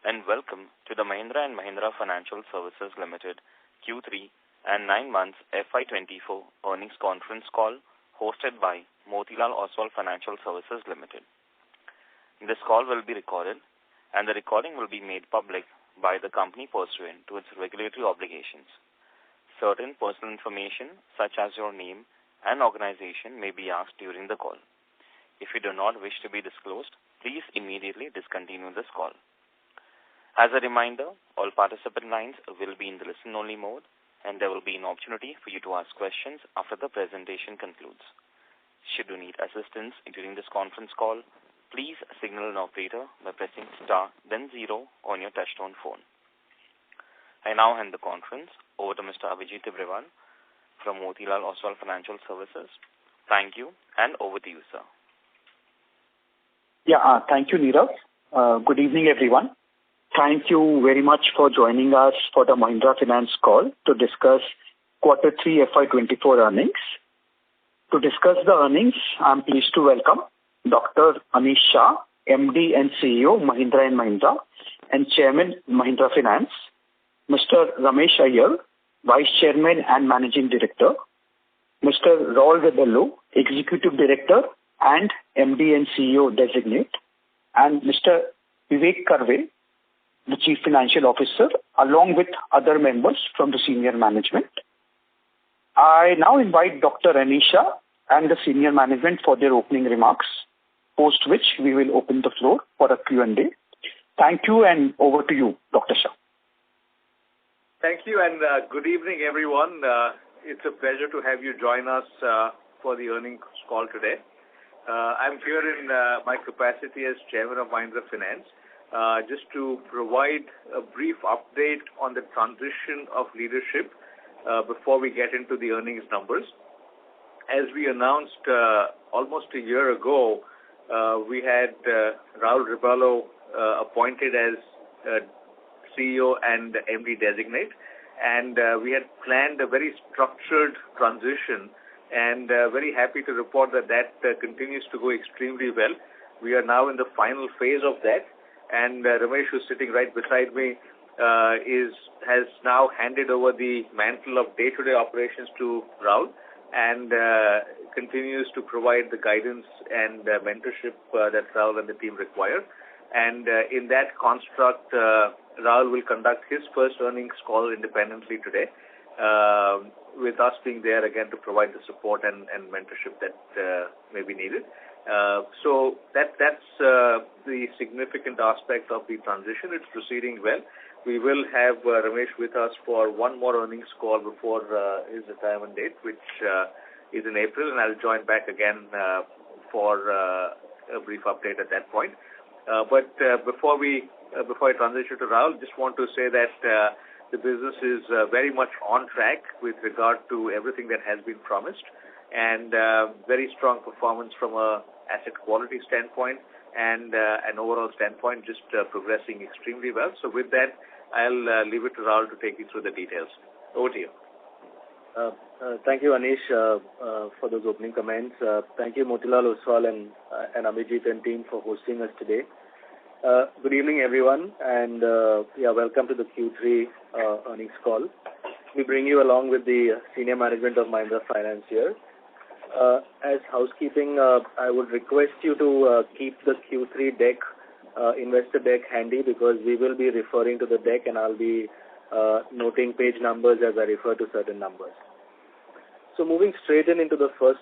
and welcome to the Mahindra and Mahindra Financial Services Limited Q3 and 9 months FY2024 earnings conference call hosted by Motilal Oswal Financial Services Limited. This call will be recorded and the recording will be made public by the company pursuant to its regulatory obligations. Certain personal information such as your name and organization may be asked during the call. If you do not wish to be disclosed, please immediately discontinue this call. As a reminder, all participant lines will be in the listen-only mode, and there will be an opportunity for you to ask questions after the presentation concludes. Should you need assistance during this conference call, please signal an operator by pressing star then 0 on your touchtone phone. I now hand the conference over to Mr. Abhijit Tibrewal from Motilal Oswal Financial Services. Thank you, and over to you, sir. Thank you, Nirav. Good evening, everyone. Thank you very much for joining us for the Mahindra Finance call to discuss Q3 FY24 earnings. To discuss the earnings, I am pleased to welcome Dr. Anish Shah, MD and CEO, Mahindra and Mahindra, and Chairman, Mahindra Finance, Mr. Ramesh Iyer, Vice Chairman and Managing Director, Mr. Raul Rebello, Executive Director and MD and CEO Designate, and Mr. Vivek Karve, the Chief Financial Officer, along with other members from the senior management. I now invite Dr. Anish Shah and the senior management for their opening remarks, post which we will open the floor for a Q&A. Thank you, and over to you, Dr. Shah. Thank you, and good evening, everyone. It's a pleasure to have you join us for the earnings call today. I'm here in my capacity as Chairman of Mahindra Finance, just to provide a brief update on the transition of leadership before we get into the earnings numbers. As we announced almost a year ago, we had Raul Rebello appointed as CEO and MD Designate, and we had planned a very structured transition, and very happy to report that continues to go extremely well. We are now in the final phase of that, and Ramesh, who's sitting right beside me, has now handed over the mantle of day-to-day operations to Raul, and continues to provide the guidance and mentorship that Raul and the team require. And in that construct, Raul will conduct his first earnings call independently today, with us being there again to provide the support and mentorship that may be needed. So that's the significant aspect of the transition. It's proceeding well. We will have Ramesh with us for one more earnings call before his retirement date, which is in April, and I'll join back again for a brief update at that point. But before I transition to Raul, just want to say that the business is very much on track with regard to everything that has been promised, and very strong performance from a asset quality standpoint and an overall standpoint, just progressing extremely well. So with that, I'll leave it to Raul to take you through the details. Over to you. Thank you, Anish, for those opening comments. Thank you, Motilal Oswal and Abhijit and team for hosting us today. Good evening, everyone, and welcome to the Q3 earnings call. We bring you along with the senior management of Mahindra Finance here. As housekeeping, I would request you to keep the Q3 deck, investor deck handy, because we will be referring to the deck, and I'll be noting page numbers as I refer to certain numbers. So moving straight into the first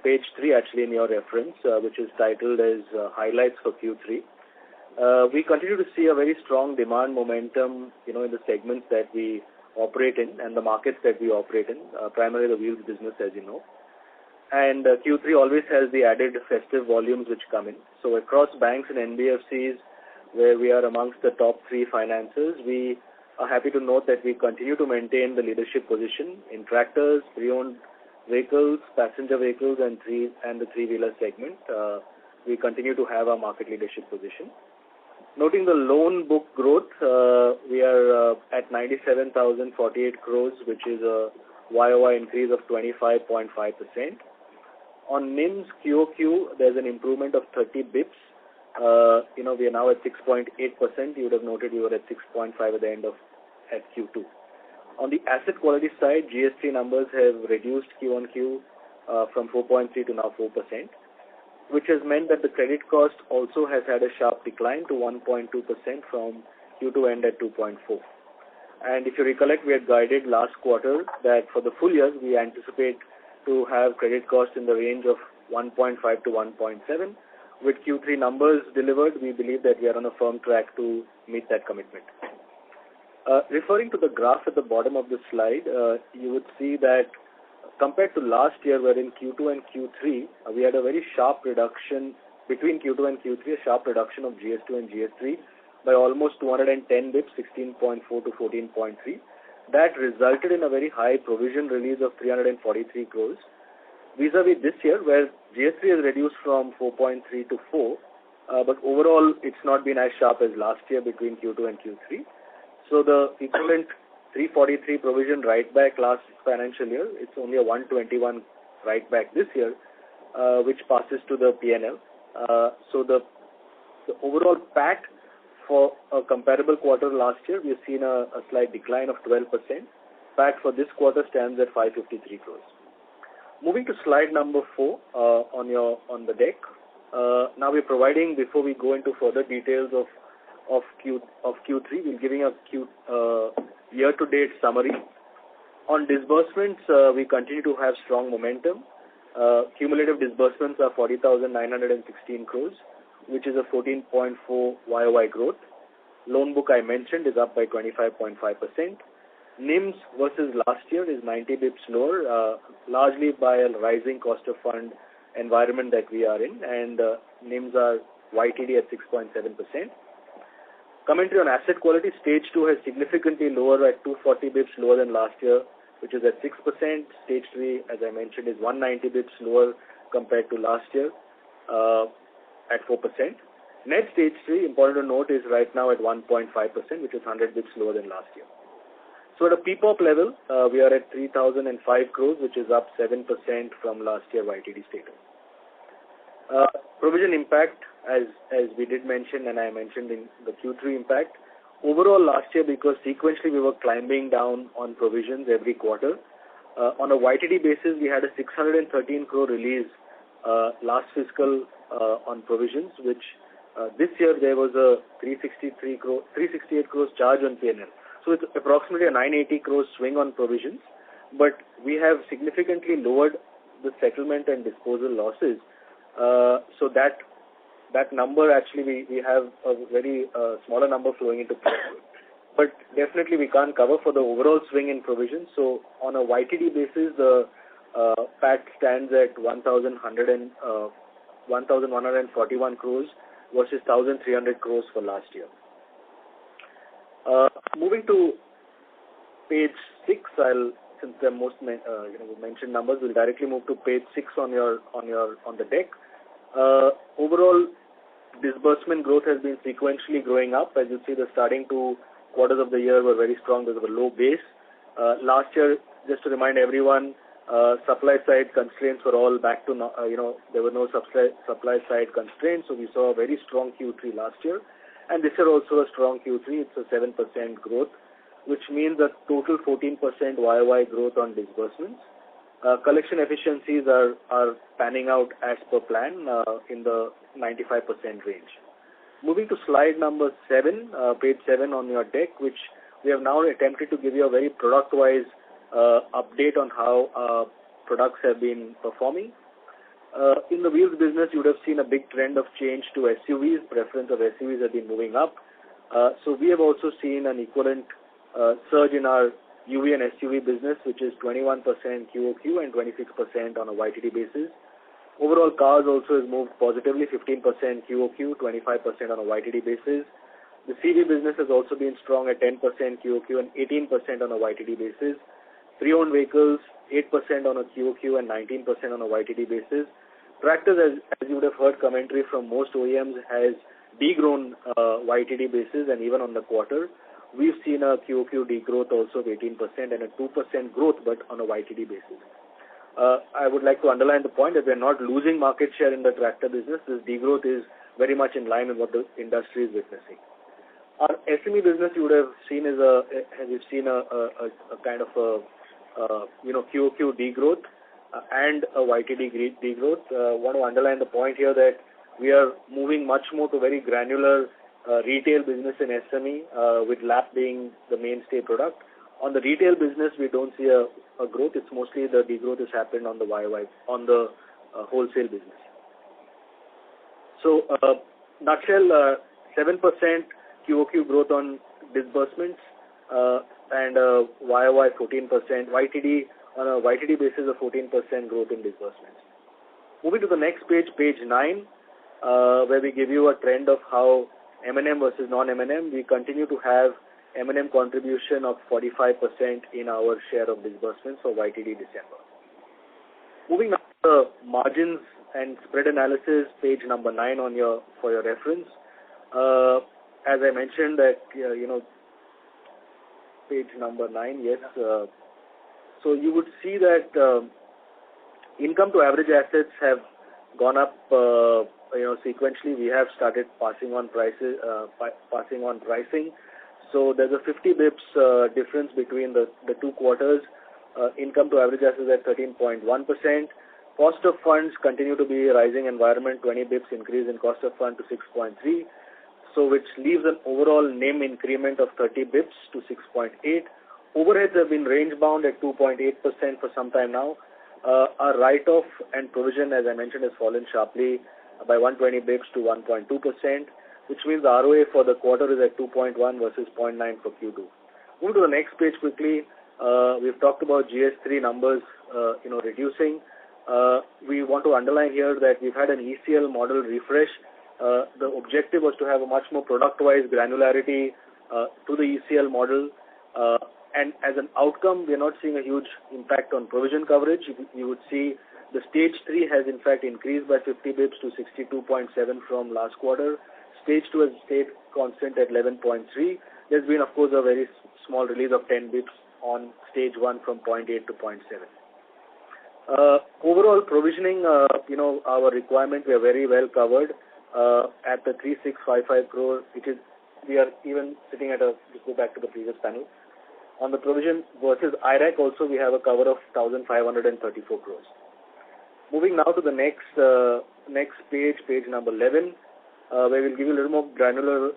page 3 actually in your reference, which is titled as Highlights for Q3. We continue to see a very strong demand momentum, in the segments that we operate in and the markets that we operate in, primarily the wheels business, as you know. And Q3 always has the added festive volumes which come in. So across banks and NBFCs, where we are amongst the top 3 financiers, we are happy to note that we continue to maintain the leadership position in tractors, pre-owned vehicles, passenger vehicles, and the three-wheeler segment. We continue to have our market leadership position. Noting the loan book growth, we are at 97,048 crores, which is a YOY increase of 25.5%. On NIMS QOQ, there's an improvement of 30 bips we are now at 6.8%. You would have noted we were at 6.5 at Q2. On the asset quality side, GS3 numbers have reduced Q-on-Q from 4.3 to now 4%, which has meant that the credit cost also has had a sharp decline to 1.2% from Q2 end at 2.4. And if you recollect, we had guided last quarter that for the full year, we anticipate to have credit cost in the range of 1.5 to 1.7. With Q3 numbers delivered, we believe that we are on a firm track to meet that commitment. Referring to the graph at the bottom of the slide, you would see that compared to last year, wherein Q2 and Q3, we had a very sharp reduction between Q2 and Q3, a sharp reduction of GS2 and GS3 by almost 210 bips, 16.4 to 14.3. That resulted in a very high provision release of 343 crores. Vis-a-vis this year, where GS3 has reduced from 4.3 to 4, but overall, it's not been as sharp as last year between Q2 and Q3. So the equivalent 343 provision write-back last financial year, it's only a 121 write-back this year, which passes to the P&L. So the overall PAT for a comparable quarter last year, we've seen a slight decline of 12%. PAT for this quarter stands at 553 crores. Moving to slide number 4 on the deck. Now we're providing, before we go into further details of Q3, we're giving a year-to-date summary. On disbursements, we continue to have strong momentum. Cumulative disbursements are 40,916 crores, which is a 14.4 YOY growth. Loan book I mentioned is up by 25.5%. NIMs versus last year is 90 bips lower, largely by a rising cost of fund environment that we are in, and NIMs are YTD at 6.7%. Commentary on asset quality, stage 2 has significantly lower at 240 bips lower than last year, which is at 6%. Stage 3, as I mentioned, is 190 bips lower compared to last year at 4%. Net stage 3, important to note, is right now at 1.5%, which is 100 bips lower than last year. So at a PPOP level, we are at 3,005 crores, which is up 7% from last year YTD status. Provision impact, as we did mention and I mentioned in the Q3 impact, overall last year, because sequentially we were climbing down on provisions every quarter, on a YTD basis we had a 613 crore release last fiscal on provisions, which this year there was a 368 crores charge on P&L. So it's approximately a 980 crores swing on provisions, but we have significantly lowered the settlement and disposal losses. So that number, actually we have a very smaller number flowing into P&L. But definitely we can't cover for the overall swing in provisions. So on a YTD basis, the PAT stands at 1,141 crores versus 1,300 crores for last year. Moving to page 6, since the most mentioned numbers, we'll directly move to page 6 on the deck. Overall, disbursement growth has been sequentially growing up. As you see, the starting 2 quarters of the year were very strong because of a low base. Last year, just to remind everyone, supply side constraints were all back to, there were no supply side constraints, so we saw a very strong Q3 last year. And this year also a strong Q3, it's a 7% growth, which means a total 14% YOY growth on disbursements. Collection efficiencies are panning out as per plan in the 95% range. Moving to slide number 7, page 7 on your deck, which we have now attempted to give you a very product-wise update on how products have been performing. In the wheels business, you would have seen a big trend of change to SUVs. Preference of SUVs have been moving up. So we have also seen an equivalent surge in our UV and SUV business, which is 21% QOQ and 26% on a YTD basis. Overall, cars also has moved positively, 15% QOQ, 25% on a YTD basis. The CV business has also been strong at 10% QOQ and 18% on a YTD basis. Pre-owned vehicles, 8% on a QOQ and 19% on a YTD basis. Tractors, as you would have heard commentary from most OEMs, has degrown YTD basis, and even on the quarter, we've seen a QOQ degrowth also of 18% and a 2% growth, but on a YTD basis. I would like to underline the point that we're not losing market share in the tractor business. This degrowth is very much in line with what the industry is witnessing. Our SME business, you would have seen, we've seen a kind of a QOQ degrowth and a YTD degrowth. Want to underline the point here that we are moving much more to very granular retail business in SME, with LAP being the mainstay product. On the retail business, we don't see a growth. It's mostly the degrowth has happened on the YY, on the wholesale business. So, nutshell, 7% QOQ growth on disbursements and YOY 14%, YTD on a YTD basis a 14% growth in disbursements. Moving to the next page, page 9, where we give you a trend of how M&M versus non-M&M. We continue to have M&M contribution of 45% in our share of disbursements for YTD December. Moving now to the margins and spread analysis, page number 9 for your reference. As I mentioned that, page number 9, yes. So you would see that income to average assets have gone up, sequentially. We have started passing on prices, pricing. So there's a 50 bips difference between the two quarters. Income to average assets at 13.1%. Cost of funds continue to be a rising environment, 20 bips increase in cost of fund to 6.3. So which leaves an overall NIM increment of 30 bips to 6.8. Overheads have been range bound at 2.8% for some time now. Our write-off and provision, as I mentioned, has fallen sharply by 120 bips to 1.2%, which means the ROA for the quarter is at 2.1 versus 0.9 for Q2. Moving to the next page quickly. We've talked about GS3 numbers, reducing. We want to underline here that we've had an ECL model refresh. The objective was to have a much more product-wise granularity to the ECL model. And as an outcome, we are not seeing a huge impact on provision coverage. You would see the stage 3 has in fact increased by 50 bips to 62.7 from last quarter. Stage 2 has stayed constant at 11.3. There's been, of course, a very small release of 10 bips on stage 1 from 0.8 to 0.7. Overall provisioning, our requirement, we are very well covered at the 3,655 crore, we are even sitting at just go back to the previous panel. On the provision versus IRAC also, we have a cover of 1,534 crores. Moving now to the next page, page number 11, where we'll give you a little more granular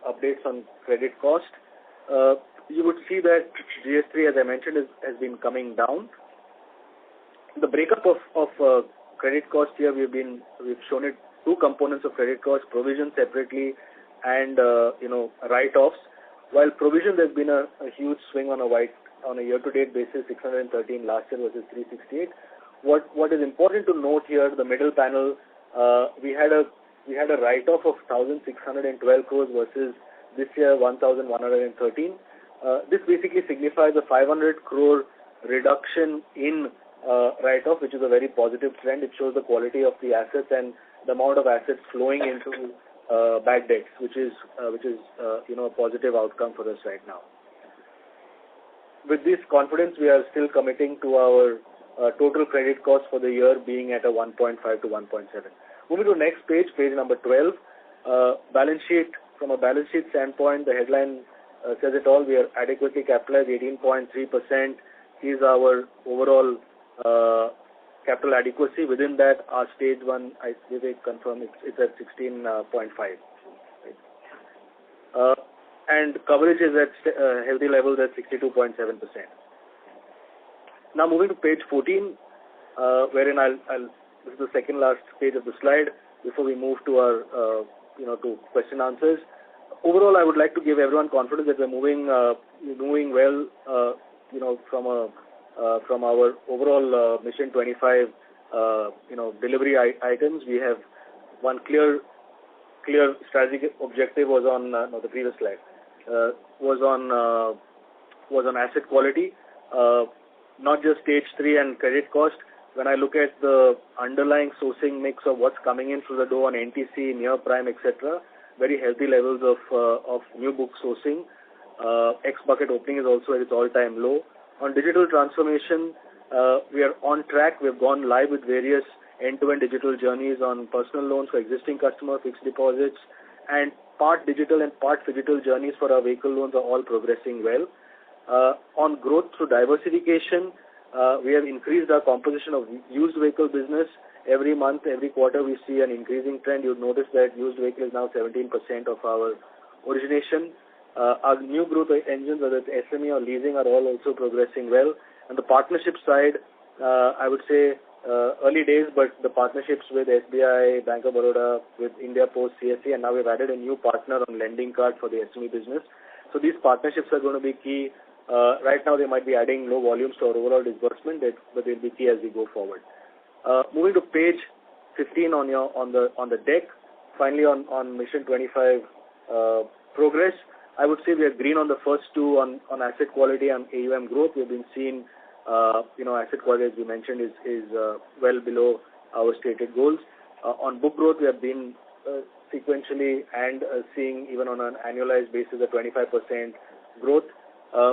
updates on credit cost. You would see that GS3, as I mentioned, has been coming down. The breakup of credit cost here, we've shown it two components of credit cost, provision separately and write-offs. While provision, there's been a huge swing on a year-to-date basis, 613 last year versus 368. What is important to note here, the middle panel, we had a write-off of 1,612 crores versus this year 1,113. This basically signifies a 500 crore reduction in write-off, which is a very positive trend. It shows the quality of the assets and the amount of assets flowing into bad debts, which is a positive outcome for us right now. With this confidence, we are still committing to our total credit cost for the year being at a 1.5 to 1.7. Moving to the next page, page number 12. Balance sheet. From a balance sheet standpoint, the headline says it all. We are adequately capitalized. 18.3% is our overall capital adequacy. Within that, our stage 1, I confirm it's at 16.5. And coverage is at healthy levels at 62.7%. Now moving to page 14, wherein this is the second last page of the slide before we move to our to question answers. Overall, I would like to give everyone confidence that we're moving well, from our overall Mission 25, delivery items. We have one clear strategic objective was on the previous slide was on asset quality, not just stage 3 and credit cost. When I look at the underlying sourcing mix of what's coming in through the door on NTC, near prime, etc., very healthy levels of new book sourcing. X bucket opening is also at its all-time low. On digital transformation, we are on track. We've gone live with various end-to-end digital journeys on personal loans for existing customer, fixed deposits, and part digital and part physical journeys for our vehicle loans are all progressing well. On growth through diversification, we have increased our composition of used vehicle business. Every month, every quarter, we see an increasing trend. You'll notice that used vehicle is now 17% of our origination. Our new growth engines, whether it's SME or leasing, are all also progressing well. On the partnership side, I would say early days, but the partnerships with SBI, Bank of Baroda, with India Post, CSC, and now we've added a new partner on lending card for the SME business. So these partnerships are going to be key. Right now, they might be adding low volumes to our overall disbursement, but they'll be key as we go forward. Moving to page 15 on the deck. Finally, on Mission 25 progress, I would say we are green on the first two on asset quality and AUM growth. We've been seeing, asset quality, as you mentioned, is well below our stated goals. On book growth, we have been sequentially and seeing even on an annualized basis a 25% growth.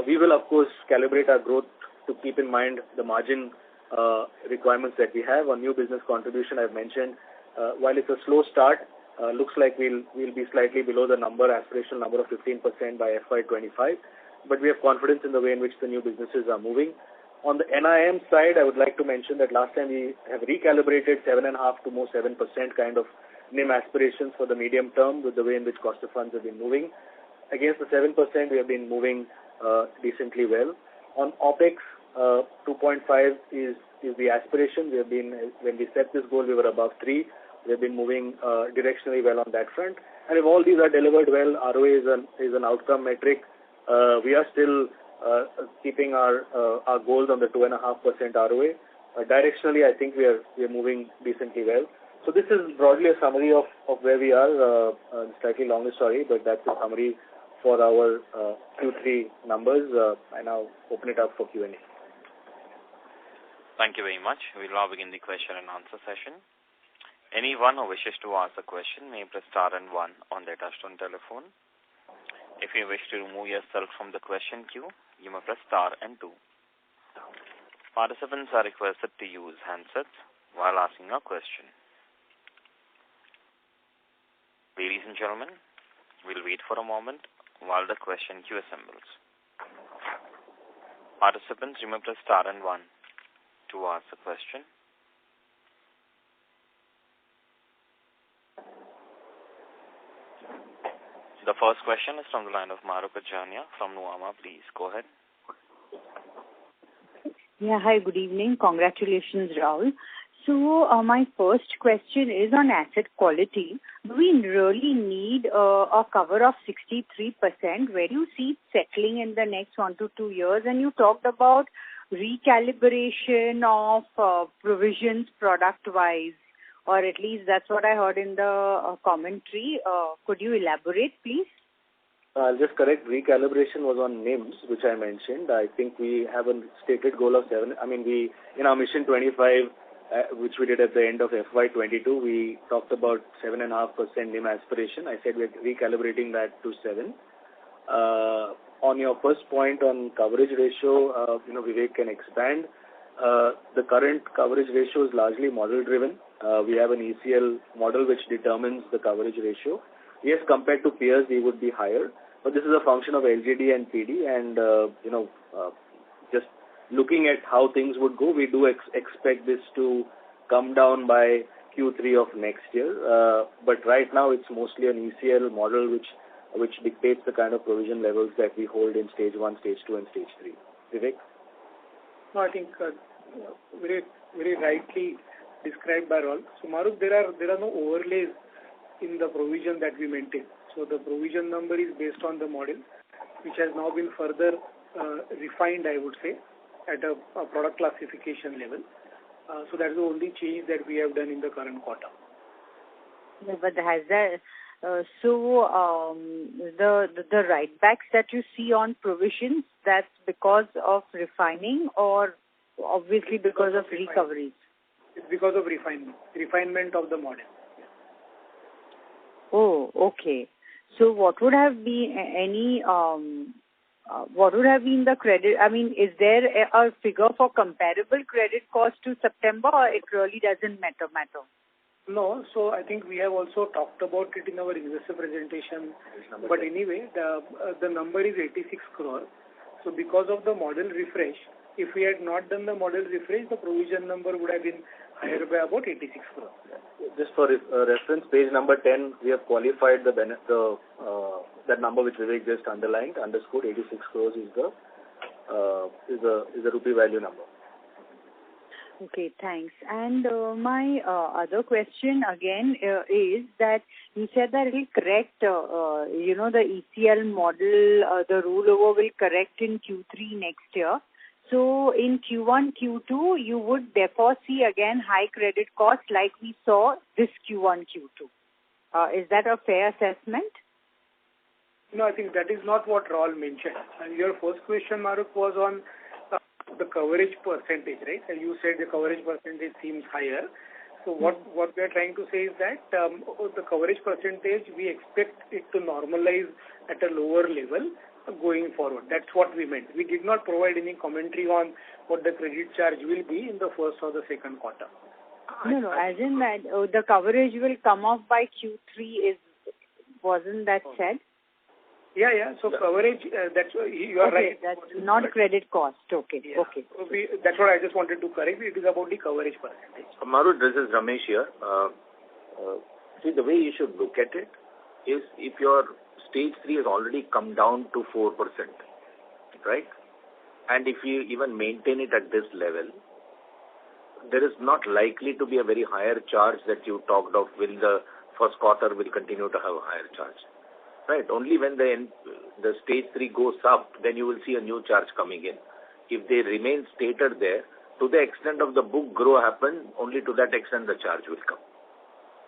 We will, of course, calibrate our growth to keep in mind the margin requirements that we have. On new business contribution, I've mentioned, while it's a slow start, looks like we'll be slightly below the aspirational number of 15% by FY25, but we have confidence in the way in which the new businesses are moving. On the NIM side, I would like to mention that last time we have recalibrated 7.5 to more 7% kind of NIM aspirations for the medium term with the way in which cost of funds have been moving. Against the 7%, we have been moving decently well. On OPEX, 2.5 is the aspiration. We have been, when we set this goal, we were above 3. We have been moving directionally well on that front. And if all these are delivered well, ROA is an outcome metric. We are still keeping our goals on the 2.5% ROA. Directionally, I think we are moving decently well. So this is broadly a summary of where we are. Slightly longer story, but that's a summary for our Q3 numbers. I now open it up for Q&A. Thank you very much. We'll now begin the question and answer session. Anyone who wishes to ask a question may press star and 1 on their touchtone telephone. If you wish to remove yourself from the question queue, you may press star and 2. Participants are requested to use handsets while asking a question. Ladies and gentlemen, we'll wait for a moment while the question queue assembles. Participants, you may press star and 1 to ask a question. The first question is from the line of Mahrukh Adajania from Nuvama. Please go ahead. Yeah, hi, good evening. Congratulations, Rahul. So my first question is on asset quality. Do we really need a cover of 63%? Where do you see it settling in the next 1 to 2 years? And you talked about recalibration of provisions product-wise, or at least that's what I heard in the commentary. Could you elaborate, please? I'll just correct. Recalibration was on NIMs, which I mentioned. I think we have a stated goal of 7. I mean, we in our Mission 25, which we did at the end of FY22, we talked about 7.5% NIM aspiration. I said we're recalibrating that to 7. On your first point on coverage ratio, Vivek can expand. The current coverage ratio is largely model-driven. We have an ECL model which determines the coverage ratio. Yes, compared to peers, we would be higher, but this is a function of LGD and PD, and just looking at how things would go, we do expect this to come down by Q3 of next year. But right now, it's mostly an ECL model which dictates the kind of provision levels that we hold in stage 1, stage 2, and stage 3. Vivek? No, I think very, very rightly described by Rahul. So, Mahrukh, there are no overlays in the provision that we maintain. So the provision number is based on the model, which has now been further refined, I would say, at a product classification level. So that's the only change that we have done in the current quarter. Yeah, but has that the write-backs that you see on provisions, that's because of refining or obviously because of recoveries? It's because of refinement of the model. Oh, okay. So what would have been any what would have been the credit? I mean, is there a figure for comparable credit cost to September, or it really doesn't matter? No, so I think we have also talked about it in our investor presentation. But anyway, the number is 86 crore. So because of the model refresh, if we had not done the model refresh, the provision number would have been higher by about 86 crore. Just for reference, page number 10, we have qualified that number which Vivek just underlined, underscored 86 crores is the rupee value number. Okay, thanks. And my other question again is that you said that it will correct, the ECL model, the rollover will correct in Q3 next year. So in Q1, Q2, you would therefore see again high credit costs like we saw this Q1, Q2. Is that a fair assessment? No, I think that is not what Raul mentioned. And your first question, Maruk, was on the coverage percentage, right? And you said the coverage percentage seems higher. So what we are trying to say is that the coverage percentage, we expect it to normalize at a lower level going forward. That's what we meant. We did not provide any commentary on what the credit charge will be in the first or the second quarter. No, as in that the coverage will come off by Q3 wasn't that said? Yeah. So coverage, that's you are right. That's not credit cost. Okay. Yeah. Okay. That's what I just wanted to correct. It is about the coverage percentage. Maru, this is Ramesh here. See, the way you should look at it is if your stage 3 has already come down to 4%, right? And if you even maintain it at this level, there is not likely to be a very higher charge that you talked of. Will the first quarter will continue to have a higher charge? Right. Only when the stage 3 goes up, then you will see a new charge coming in. If they remain stated there, to the extent of the book grow happen, only to that extent the charge will come.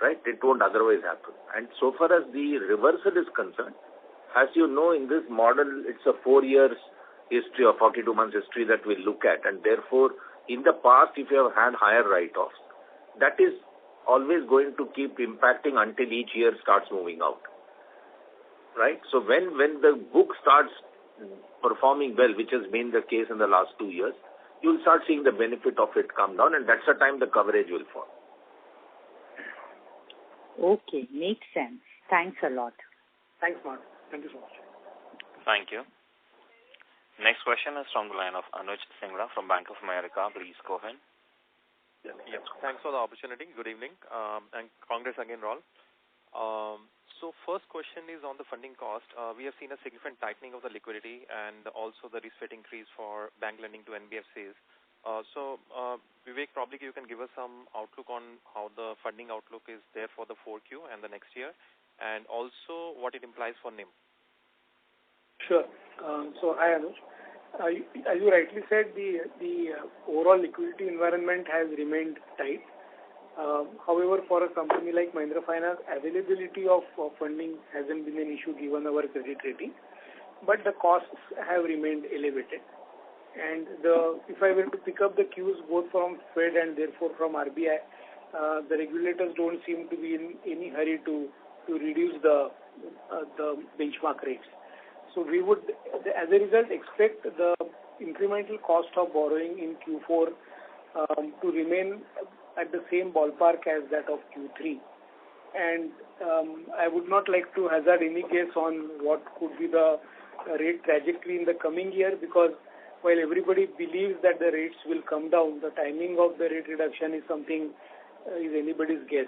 Right? It won't otherwise happen. And so far as the reversal is concerned, as you know, in this model, it's a 4 years history or 42 months history that we look at. And therefore, in the past, if you have had higher write-offs, that is always going to keep impacting until each year starts moving out. Right? So when the book starts performing well, which has been the case in the last 2 years, you'll start seeing the benefit of it come down, and that's the time the coverage will fall. Okay, makes sense. Thanks a lot. Thanks, Mark. Thank you so much. Thank you. Next question is from the line of Anuj Singla from Bank of America. Please go ahead. Yeah. Thanks for the opportunity. Good evening. And congrats again, Raul. So first question is on the funding cost. We have seen a significant tightening of the liquidity and also the risk weight increase for bank lending to NBFCs. So Vivek, probably you can give us some outlook on how the funding outlook is there for the 4Q and the next year, and also what it implies for NIM. Sure. So hi, Anuj. As you rightly said, the overall liquidity environment has remained tight. However, for a company like Mahindra Finance, availability of funding hasn't been an issue given our credit rating, but the costs have remained elevated. And if I were to pick up the cues both from Fed and therefore from RBI, the regulators don't seem to be in any hurry to reduce the benchmark rates. So we would, as a result, expect the incremental cost of borrowing in Q4 to remain at the same ballpark as that of Q3. And I would not like to hazard any guess on what could be the rate trajectory in the coming year, because while everybody believes that the rates will come down, the timing of the rate reduction is anybody's guess.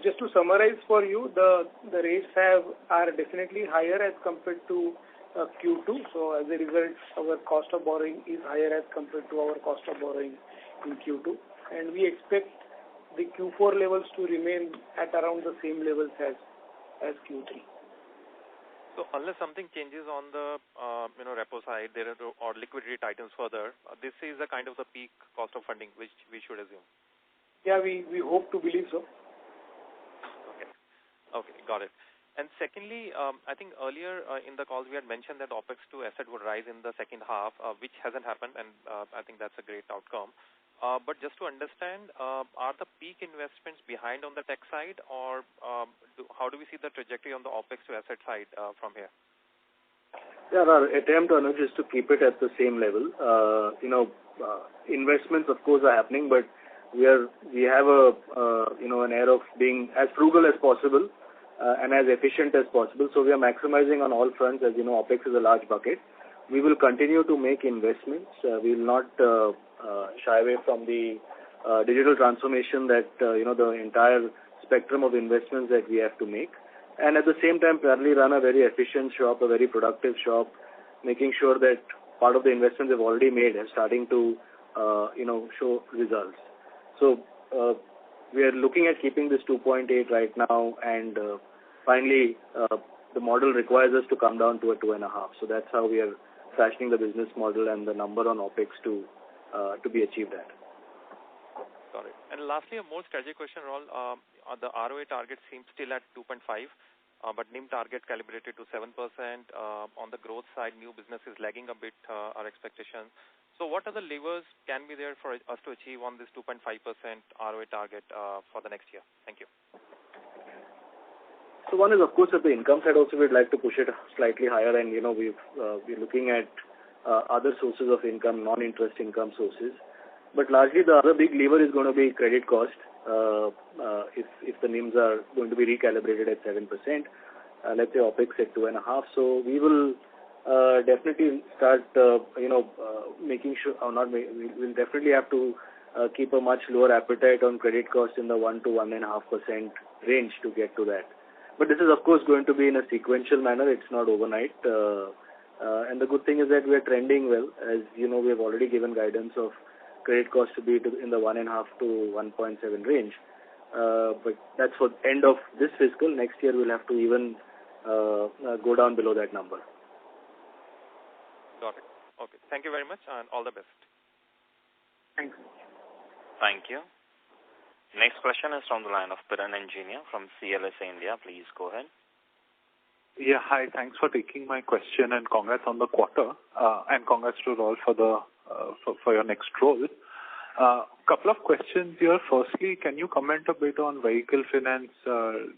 Just to summarize for you, the rates are definitely higher as compared to Q2. So as a result, our cost of borrowing is higher as compared to our cost of borrowing in Q2. And we expect the Q4 levels to remain at around the same levels as Q3. So unless something changes on the repo side, or liquidity tightens further, this is a kind of the peak cost of funding which we should assume. Yeah, we hope to believe so. Okay, got it. And secondly, I think earlier in the calls we had mentioned that OPEX to asset would rise in the second half, which hasn't happened, and I think that's a great outcome. But just to understand, are the peak investments behind on the tech side, or how do we see the trajectory on the OPEX to asset side from here? Yeah, our attempt, Anuj, is to keep it at the same level. Investments, of course, are happening, but we have an air of being as frugal as possible and as efficient as possible. So we are maximizing on all fronts. As you know, OPEX is a large bucket. We will continue to make investments. We will not shy away from the digital transformation that, the entire spectrum of investments that we have to make. And at the same time, parallelly run a very efficient shop, a very productive shop, making sure that part of the investments they've already made are starting to, show results. So we are looking at keeping this 2.8 right now, and finally, the model requires us to come down to a 2.5. So that's how we are fashioning the business model and the number on OPEX to be achieved at. Got it. And lastly, a more strategic question, Raul. The ROA target seems still at 2.5, but NIM target calibrated to 7%. On the growth side, new business is lagging a bit, our expectations. So what other levers can be there for us to achieve on this 2.5% ROA target for the next year? Thank you. So one is, of course, at the income side also we'd like to push it slightly higher, and we're looking at other sources of income, non-interest income sources. But largely the other big lever is going to be credit cost. If the NIMs are going to be recalibrated at 7%, let's say OPEX at 2.5. So we will definitely start, making sure, we'll definitely have to keep a much lower appetite on credit cost in the 1 to 1.5% range to get to that. But this is, of course, going to be in a sequential manner. It's not overnight. And the good thing is that we are trending well. As you know, we have already given guidance of credit cost to be in the 1.5 to 1.7 range. But that's for end of this fiscal. Next year, we'll have to even go down below that number. Got it. Okay. Thank you very much, and all the best. Thanks. Thank you. Next question is from the line of Piran Engineer from CLSA India. Please go ahead. Yeah, hi. Thanks for taking my question, and congrats on the quarter, and congrats to Raul for your next role. Couple of questions here. Firstly, can you comment a bit on vehicle finance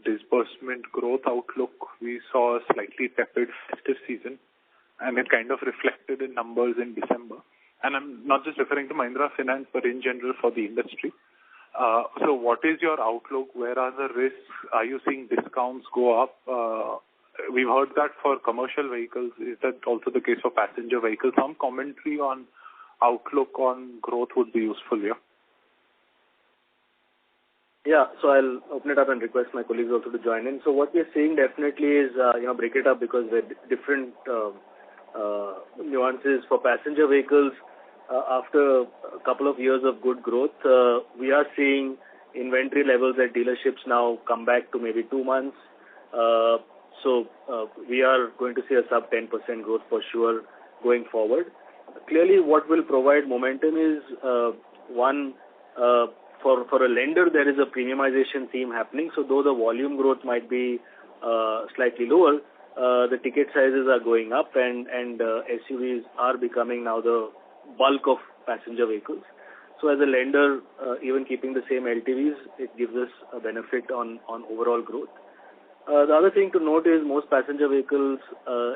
disbursement growth outlook? We saw a slightly tepid festive season, and it kind of reflected in numbers in December. And I'm not just referring to Mahindra Finance, but in general for the industry. So what is your outlook? Where are the risks? Are you seeing discounts go up? We've heard that for commercial vehicles. Is that also the case for passenger vehicles? Some commentary on outlook on growth would be useful here. Yeah, so I'll open it up and request my colleagues also to join in. So what we're seeing definitely is, break it up because there are different nuances. For passenger vehicles, after a couple of years of good growth, we are seeing inventory levels at dealerships now come back to maybe 2 months. So we are going to see a sub 10% growth for sure going forward. Clearly, what will provide momentum is, one, for a lender, there is a premiumization theme happening. So though the volume growth might be slightly lower, the ticket sizes are going up, and SUVs are becoming now the bulk of passenger vehicles. So as a lender, even keeping the same LTVs, it gives us a benefit on overall growth. The other thing to note is most passenger vehicles,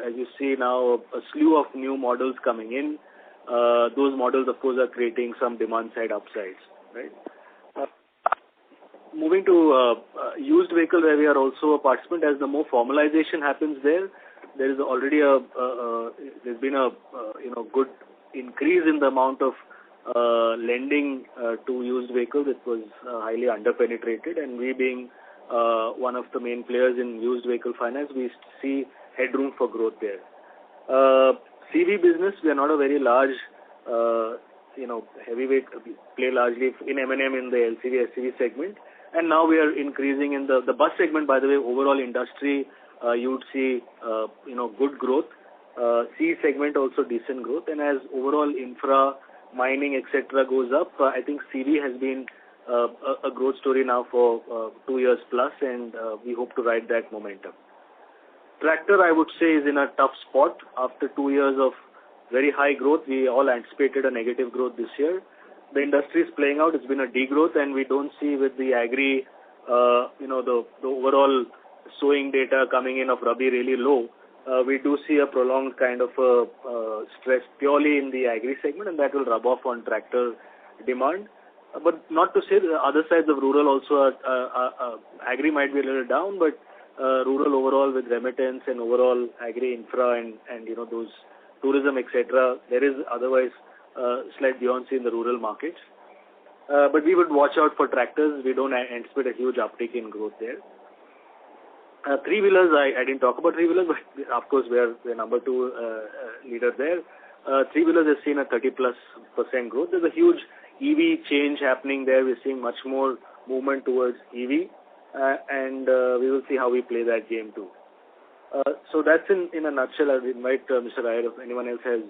as you see now, a slew of new models coming in. Those models, of course, are creating some demand-side upsides, right? Moving to used vehicle, where we are also a participant, as the more formalization happens there is already there's been a good increase in the amount of lending to used vehicles. It was highly underpenetrated, and we being one of the main players in used vehicle finance, we see headroom for growth there. CV business, we are not a very large, heavyweight, play largely in M&M in the LCV, SCV segment. And now we are increasing in the bus segment, by the way, overall industry, you would see, good growth. C segment also decent growth. And as overall infra, mining, etc. goes up, I think CV has been a growth story now for 2 years plus, and we hope to ride that momentum. Tractor, I would say, is in a tough spot. After 2 years of very high growth, we all anticipated a negative growth this year. the industry is playing out. It's been a degrowth, and we don't see with the agri, the overall sowing data coming in of Rabi really low. We do see a prolonged kind of stress purely in the agri segment, and that will rub off on tractor demand. But not to say the other sides of rural also agri might be a little down, but rural overall with remittance and overall agri infra and those tourism, etc., there is otherwise slight buoyancy in the rural markets. But we would watch out for tractors. We don't anticipate a huge uptick in growth there. Three-wheelers, I didn't talk about three-wheelers, but of course we're number 2 leader there. Three-wheelers has seen a 30+% growth. There's a huge EV change happening there. We're seeing much more movement towards EV, and we will see how we play that game too. So that's in a nutshell. I would invite Mr. Iyer if anyone else has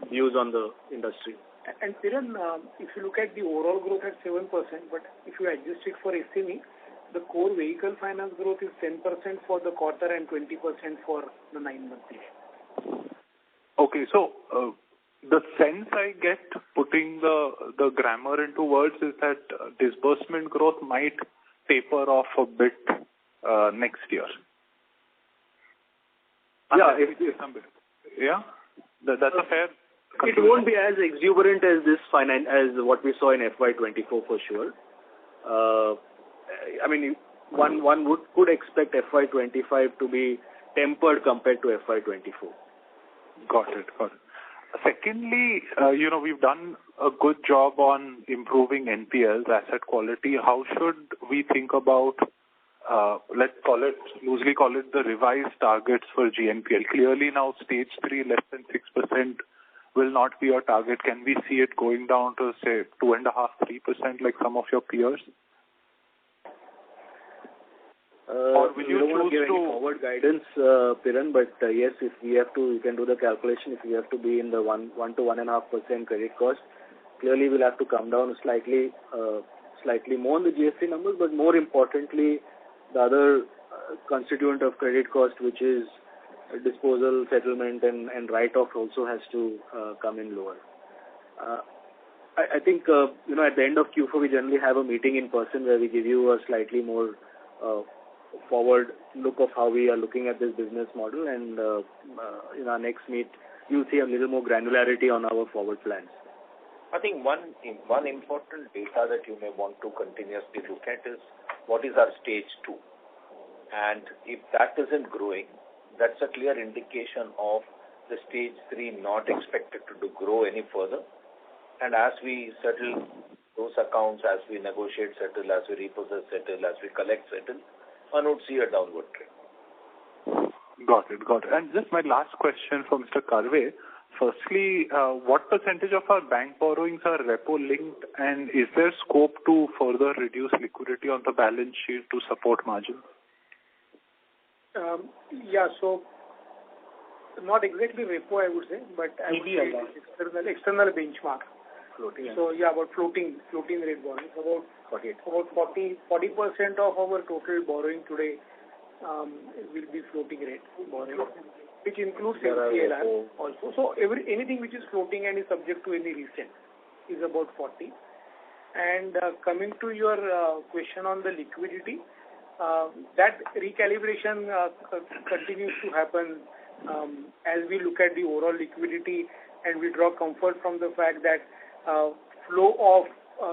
views on the industry. And Piran, if you look at the overall growth at 7%, but if you adjust it for SME, the core vehicle finance growth is 10% for the quarter and 20% for the 9-month period. Okay, so the sense I get putting the grammar into words is that disbursement growth might taper off a bit next year. Yeah, that's a fair conclusion. It won't be as exuberant as as what we saw in FY24 for sure. I mean, one could expect FY25 to be tempered compared to FY24. Got it. Secondly, we've done a good job on improving NPLs, asset quality. How should we think about, let's loosely call it the revised targets for GNPL? Clearly now stage 3 less than 6% will not be our target. Can we see it going down to say 2.5-3% like some of your peers? Or will you don't want to give choose any forward guidance, Piran, but yes, if we have to, you can do the calculation. If we have to be in the 1 to 1.5% credit cost, clearly we'll have to come down slightly more on the GST numbers, but more importantly, the other constituent of credit cost, which is disposal, settlement, and write-off also has to come in lower. I think, at the end of Q4, we generally have a meeting in person where we give you a slightly more forward look of how we are looking at this business model, and in our next meet, you'll see a little more granularity on our forward plans. I think one important data that you may want to continuously look at is what is our stage 2. And if that isn't growing, that's a clear indication of the stage 3 not expected to grow any further. And as we settle those accounts, as we negotiate settle, as we repossess settle, as we collect settle, one would see a downward trend. Got it. And just my last question for Mr. Karve. Firstly, what percentage of our bank borrowings are repo linked, and is there scope to further reduce liquidity on the balance sheet to support margins? So not exactly repo, I would say, but I would say external benchmark. Floating. So about floating rate borrowing. About 40% of our total borrowing today will be floating rate borrowing, which includes MCLR also. So anything which is floating and is subject to any reset is about 40. And coming to your question on the liquidity, that recalibration continues to happen as we look at the overall liquidity, and we draw comfort from the fact that flow of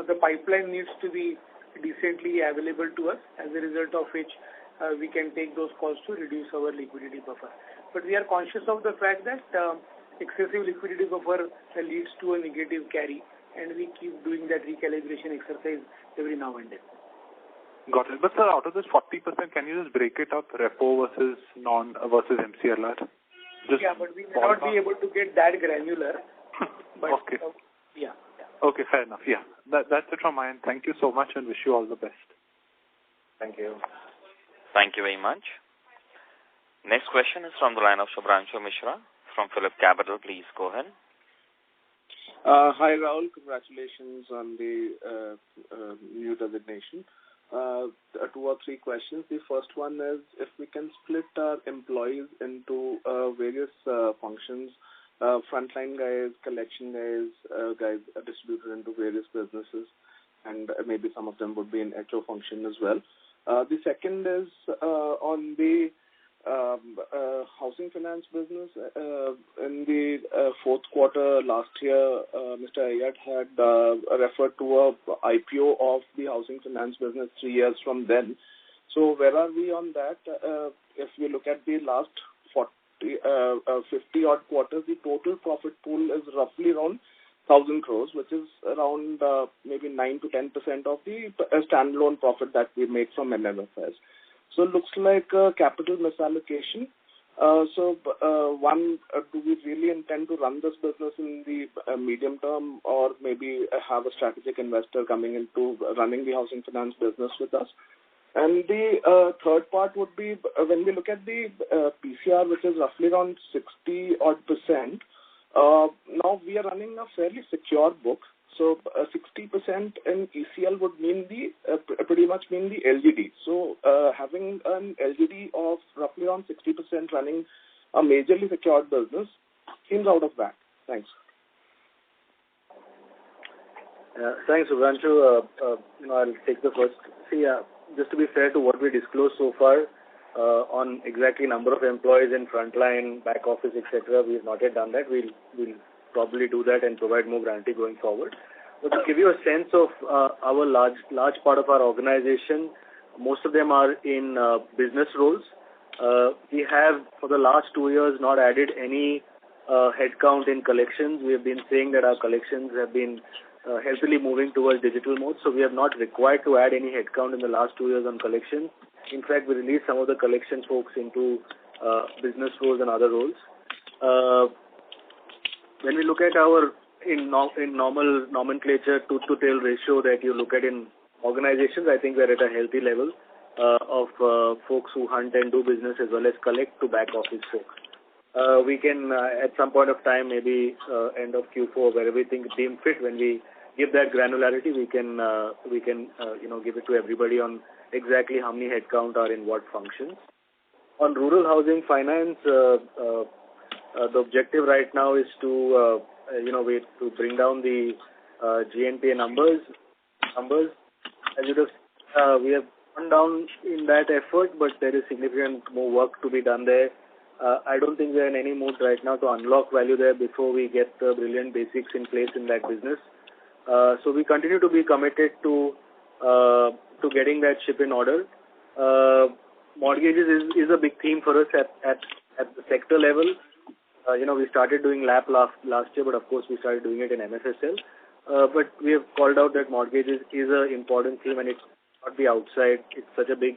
the pipeline needs to be decently available to us, as a result of which we can take those calls to reduce our liquidity buffer. But we are conscious of the fact that excessive liquidity buffer leads to a negative carry, and we keep doing that recalibration exercise every now and then. Got it. But sir, out of this 40%, can you just break it up, repo versus MCLR? But we may not be able to get that granular. But, okay. Okay, fair enough. Yeah, that's it from my end. Thank you so much and wish you all the best. Thank you. Thank you very much. Next question is from the line of Shubhranshu Mishra from Phillip Capital. Please go ahead. Hi, Rahul. Congratulations on the new designation. 2 or 3 questions. The first one is if we can split our employees into various functions frontline guys, collection guys are distributed into various businesses, and maybe some of them would be in HO function as well. The second is on the housing finance business. In the fourth quarter last year, Mr. Ayat had referred to a IPO of the housing finance business 3 years from then. So where are we on that? If we look at the last 50 odd quarters, the total profit pool is roughly around 1,000 crores, which is around maybe 9 to 10% of the standalone profit that we make from MMFS. So it looks like capital misallocation. One, do we really intend to run this business in the medium term, or maybe have a strategic investor coming into running the housing finance business with us? And the third part would be when we look at the PCR, which is roughly around 60 odd %. Now we are running a fairly secure book. So 60% in ECL would mean pretty much mean the LGD. So having an LGD of roughly around 60% running a majorly secured business seems out of whack. Thanks. Thanks, Subhranshu. I'll take the first. Just to be fair to what we disclosed so far on exactly number of employees in frontline, back office, etc., we have not yet done that. We'll probably do that and provide more guarantee going forward. But to give you a sense of our large part of our organization, most of them are in business roles. We have, for the last 2 years, not added any headcount in collections. We have been saying that our collections have been healthily moving towards digital mode, so we have not required to add any headcount in the last 2 years on collections. In fact, we released some of the collection folks into business roles and other roles. When we look at our in normal nomenclature tooth-to-tail ratio that you look at in organizations, I think we're at a healthy level of folks who hunt and do business as well as collect to back office folks. We can at some point of time, maybe end of Q4, wherever we think deem fit, when we give that granularity, we can give it to everybody on exactly how many headcount are in what functions. On rural housing finance, the objective right now is to bring down the GNPA numbers. As you have, we have gone down in that effort, but there is significant more work to be done there. I don't think we are in any mood right now to unlock value there before we get the brilliant basics in place in that business. So we continue to be committed to getting that ship in order. Mortgages is a big theme for us at the sector level. We started doing LAP last year, but of course we started doing it in MFSL. But we have called out that mortgages is an important theme, and it's not the outside. It's such a big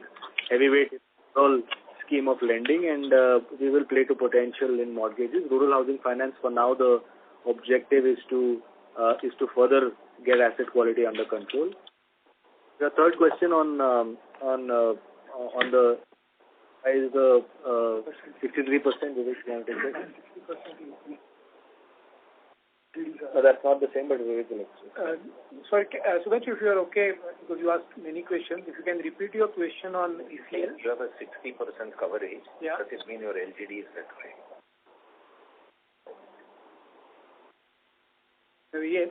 heavyweight overall scheme of lending, and we will play to potential in mortgages. Rural housing finance, for now, the objective is to further get asset quality under control. The third question on the is the 63%. Vivek, you want to take that? No, that's not the same, but Vivek will explain. Sorry, Subhranshu, if you are okay, because you asked many questions, if you can repeat your question on ECL. You have a 60% coverage. Yeah. Does it mean your LGD is that way? Yes.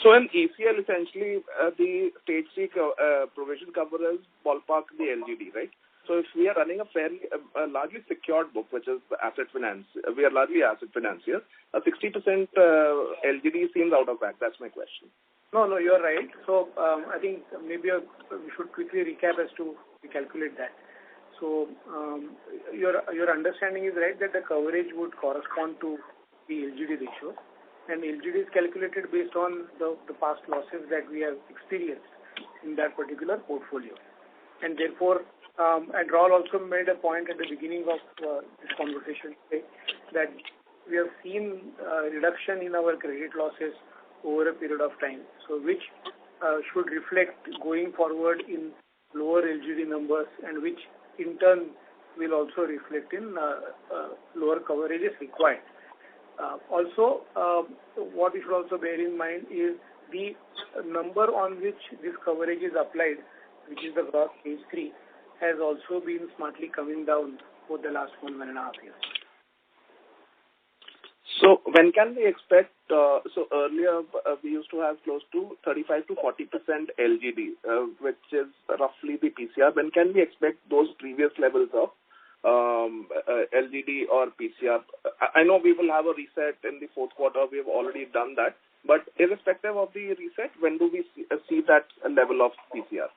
So in ECL, essentially, the stage 3 provision cover is ballpark the LGD, right? So if we are running a fairly largely secured book, which is asset finance, we are largely asset financiers, a 60% LGD seems out of whack. That's my question. No, you are right. So I think maybe we should quickly recap as to calculate that. So your understanding is right that the coverage would correspond to the LGD ratio, and LGD is calculated based on the past losses that we have experienced in that particular portfolio, and therefore. And Raul also made a point at the beginning of this conversation that we have seen a reduction in our credit losses over a period of time, so which should reflect going forward in lower LGD numbers, and which in turn will also reflect in lower coverages required. Also, what we should also bear in mind is the number on which this coverage is applied, which is the gross stage 3, has also been smartly coming down for the last 1.5 years. So when can we expect, so earlier we used to have close to 35 to 40% LGD, which is roughly the PCR. When can we expect those previous levels of LGD or PCR? I know we will have a reset in the fourth quarter. We have already done that. But irrespective of the reset, when do we see that level of PCR?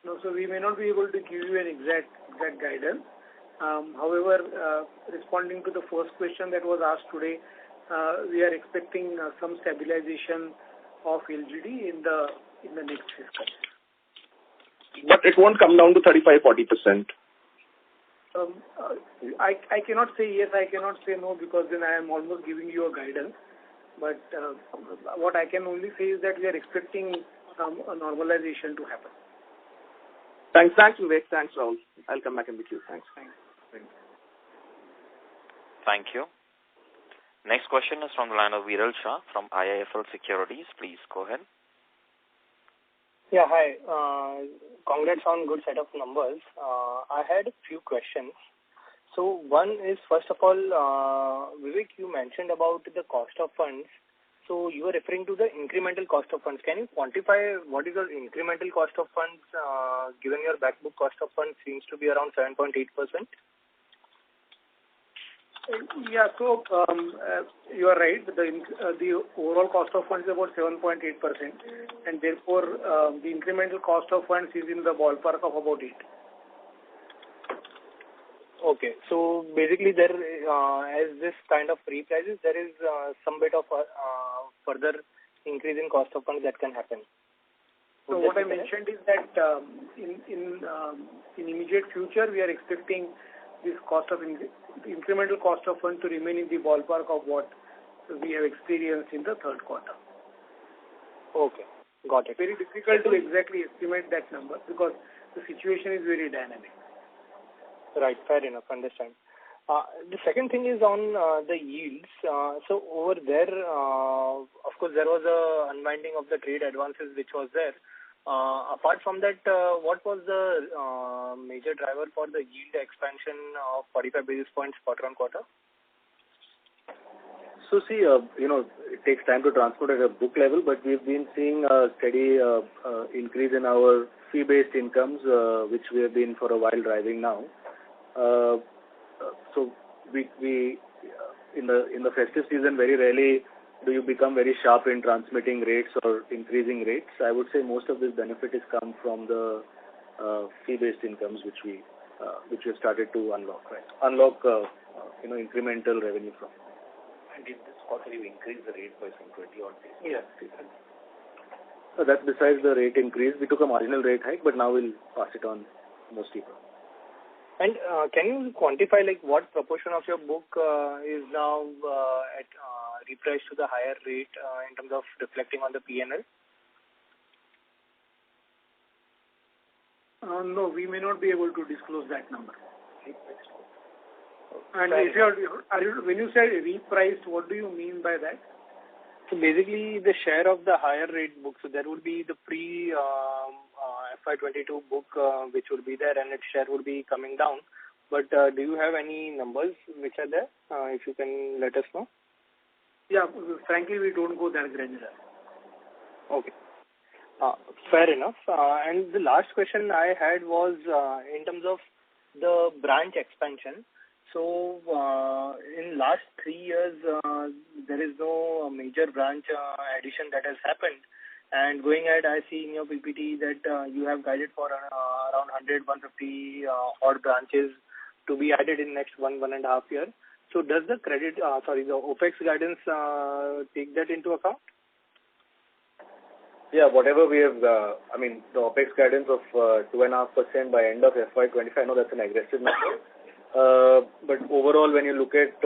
No, so we may not be able to give you an exact guidance. However, responding to the first question that was asked today, we are expecting some stabilization of LGD in the next fiscal. But it won't come down to 35-40%. I cannot say yes, I cannot say no, because then I am almost giving you a guidance. But what I can only say is that we are expecting a normalization to happen. Thanks, Vivek. Thanks, Rahul. I'll come back in the queue. Thanks. Thank you. Next question is from the line of Viral Shah from IIFL Securities. Please go ahead. Yeah, hi. Congrats on good set of numbers. I had a few questions. So one is, first of all, Vivek, you mentioned about the cost of funds. So you were referring to the incremental cost of funds. Can you quantify what is the incremental cost of funds, given your back book cost of funds seems to be around 7.8%? Yeah, so you are right. The overall cost of funds is about 7.8%, and therefore the incremental cost of funds is in the ballpark of about 8%. Okay, so basically there, as this kind of reprices, there is some bit of further increase in cost of funds that can happen. So what I mentioned is that in immediate future, we are expecting this the incremental cost of funds to remain in the ballpark of what we have experienced in the third quarter. Okay, got it. Very difficult to exactly estimate that number because the situation is very dynamic. Right, fair enough, understand. The second thing is on the yields. So over there, of course, there was a unwinding of the trade advances which was there. Apart from that, what was the major driver for the yield expansion of 45 basis points quarter on quarter? So see, it takes time to transport at a book level, but we've been seeing a steady increase in our fee-based incomes, which we have been for a while driving now. So we in the festive season, very rarely do you become very sharp in transmitting rates or increasing rates. I would say most of this benefit has come from the fee-based incomes which we have started to unlock, incremental revenue from. And in this quarter, you increased the rate by some 20 odd basis. Yeah. So that's besides the rate increase. We took a marginal rate hike, but now we'll pass it on most people. And can you quantify what proportion of your book is now at repriced to the higher rate in terms of reflecting on the P&L? No, we may not be able to disclose that number. And if when you say repriced, what do you mean by that? So basically, the share of the higher rate book, so there would be the FY22 book which would be there, and its share would be coming down. But do you have any numbers which are there? If you can let us know. Yeah, frankly, we don't go that granular. Okay. Fair enough. And the last question I had was in terms of the branch expansion. So in last 3 years, there is no major branch addition that has happened. And going ahead, I see in your PPT that you have guided for around 100-150 odd branches to be added in next 1.5 years. So does the the OPEX guidance take that into account? Yeah, whatever we have, the OPEX guidance of 2.5% by end of FY25, I know that's an aggressive number. But overall, when you look at,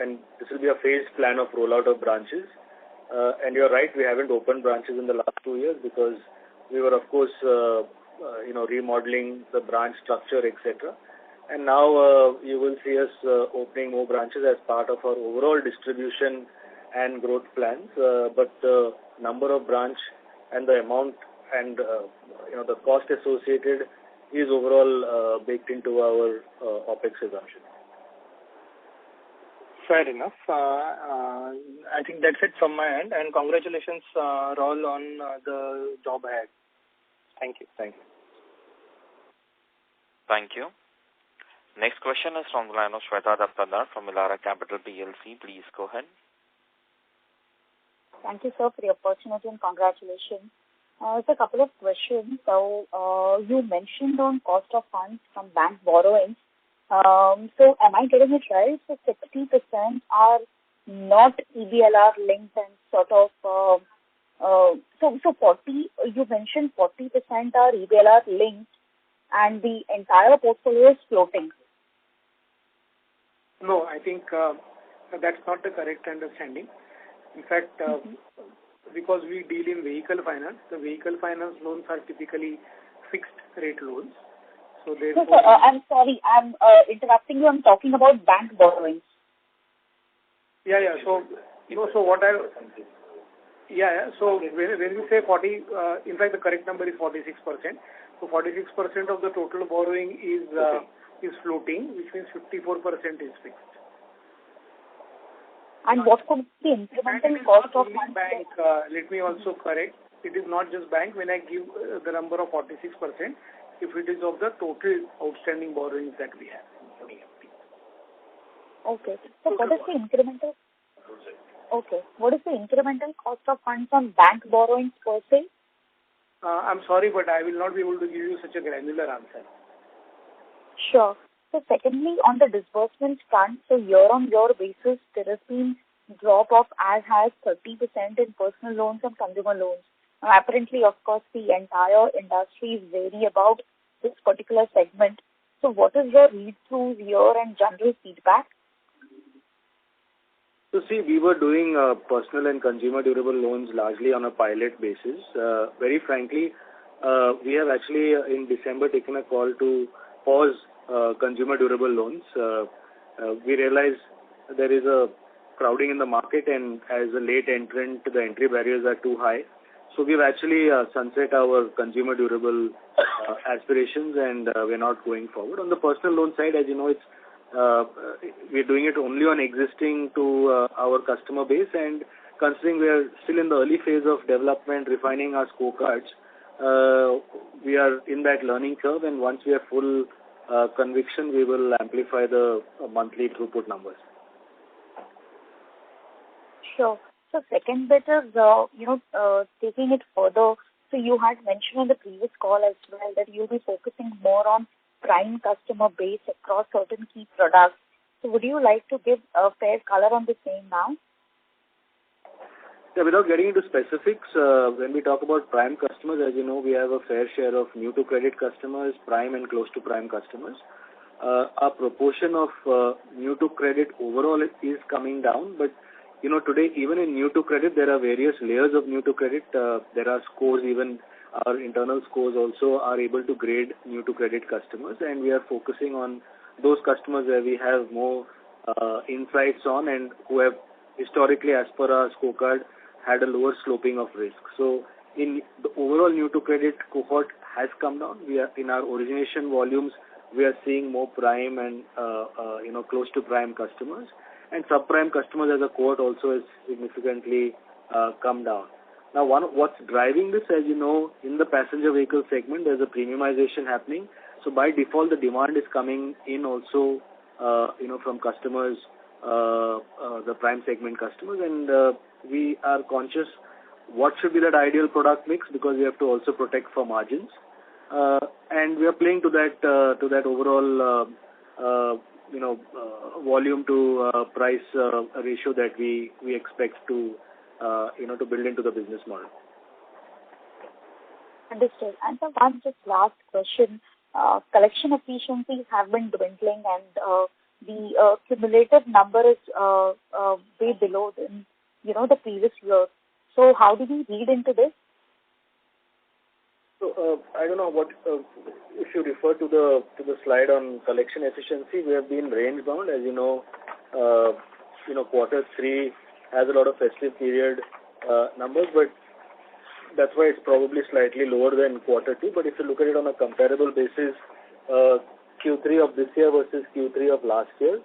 and this will be a phased plan of rollout of branches, and you're right, we haven't opened branches in the last 2 years because we were, of course, remodeling the branch structure, etc. And now you will see us opening more branches as part of our overall distribution and growth plans. But the number of branch and the amount and the cost associated is overall baked into our OPEX assumption. Fair enough. I think that's it from my end, and congratulations, Raul, on the job ahead. Thank you. Thank you. Thank you. Next question is from the line of Shweta Dattadar from Elara Capital PLC. Please go ahead. Thank you, sir, for the opportunity and congratulations. It's a couple of questions. So, you mentioned on cost of funds from bank borrowings. So, am I getting it right? So, 60% are not EBLR linked and sort of, so 40, you mentioned 40% are EBLR linked and the entire portfolio is floating. No, I think that's not the correct understanding. In fact, because we deal in vehicle finance, the vehicle finance loans are typically fixed rate loans. So therefore, no, sir, I'm sorry, I'm interrupting you. I'm talking about bank borrowings. Yeah. So, so what so when we say 40, in fact, the correct number is 46%. So 46% of the total borrowing is floating, which means 54% is fixed. And what could be the incremental cost of bank? Let me also correct. It is not just bank. When I give the number of 46%, if it is of the total outstanding borrowings that we have. Okay. So what is the incremental? Okay. What is the incremental cost of funds on bank borrowings per se? I'm sorry, but I will not be able to give you such a granular answer. Sure. So secondly, on the disbursement front, so year-on-year basis, there has been drop of as high as 30% in personal loans and consumer loans. Now, apparently, of course, the entire industry is wary about this particular segment. So what is your read-through here and general feedback? So see, we were doing personal and consumer durable loans largely on a pilot basis. Very frankly, we have actually in December taken a call to pause consumer durable loans. We realize there is a crowding in the market, and as a late entrant, the entry barriers are too high. So we've actually sunset our consumer durable aspirations, and we're not going forward. On the personal loan side, as you know, it's we're doing it only on existing to our customer base, and considering we are still in the early phase of development, refining our scorecards, we are in that learning curve, and once we have full conviction, we will amplify the monthly throughput numbers. Sure. So second bit is, taking it further. So you had mentioned in the previous call as well that you'll be focusing more on prime customer base across certain key products. So would you like to give a fair color on the same now? Yeah, without getting into specifics, when we talk about prime customers, as you know, we have a fair share of new to credit customers, prime and close to prime customers. Our proportion of new to credit overall is coming down, but today even in new to credit, there are various layers of new to credit. There are scores, even our internal scores also are able to grade new to credit customers, and we are focusing on those customers where we have more insights on and who have historically, as per our scorecard, had a lower sloping of risk. So in the overall new to credit cohort has come down. We are in our origination volumes, we are seeing more prime and close to prime customers, and subprime customers as a cohort also has significantly come down. Now, what's driving this, as you know, in the passenger vehicle segment, there's a premiumization happening. So by default, the demand is coming in also, from customers, the prime segment customers, and we are conscious what should be that ideal product mix, because we have to also protect for margins, and we are playing to that overall, volume to price ratio that we expect to build into the business model. Understood. And so one just last question. Collection efficiencies have been dwindling, and the cumulative number is way below the previous year. So how do we read into this? So I don't know what if you refer to the slide on collection efficiency, we have been range bound. As you know, quarter 3 has a lot of festive period numbers, but that's why it's probably slightly lower than quarter 2. But if you look at it on a comparable basis, Q3 of this year versus Q3 of last year,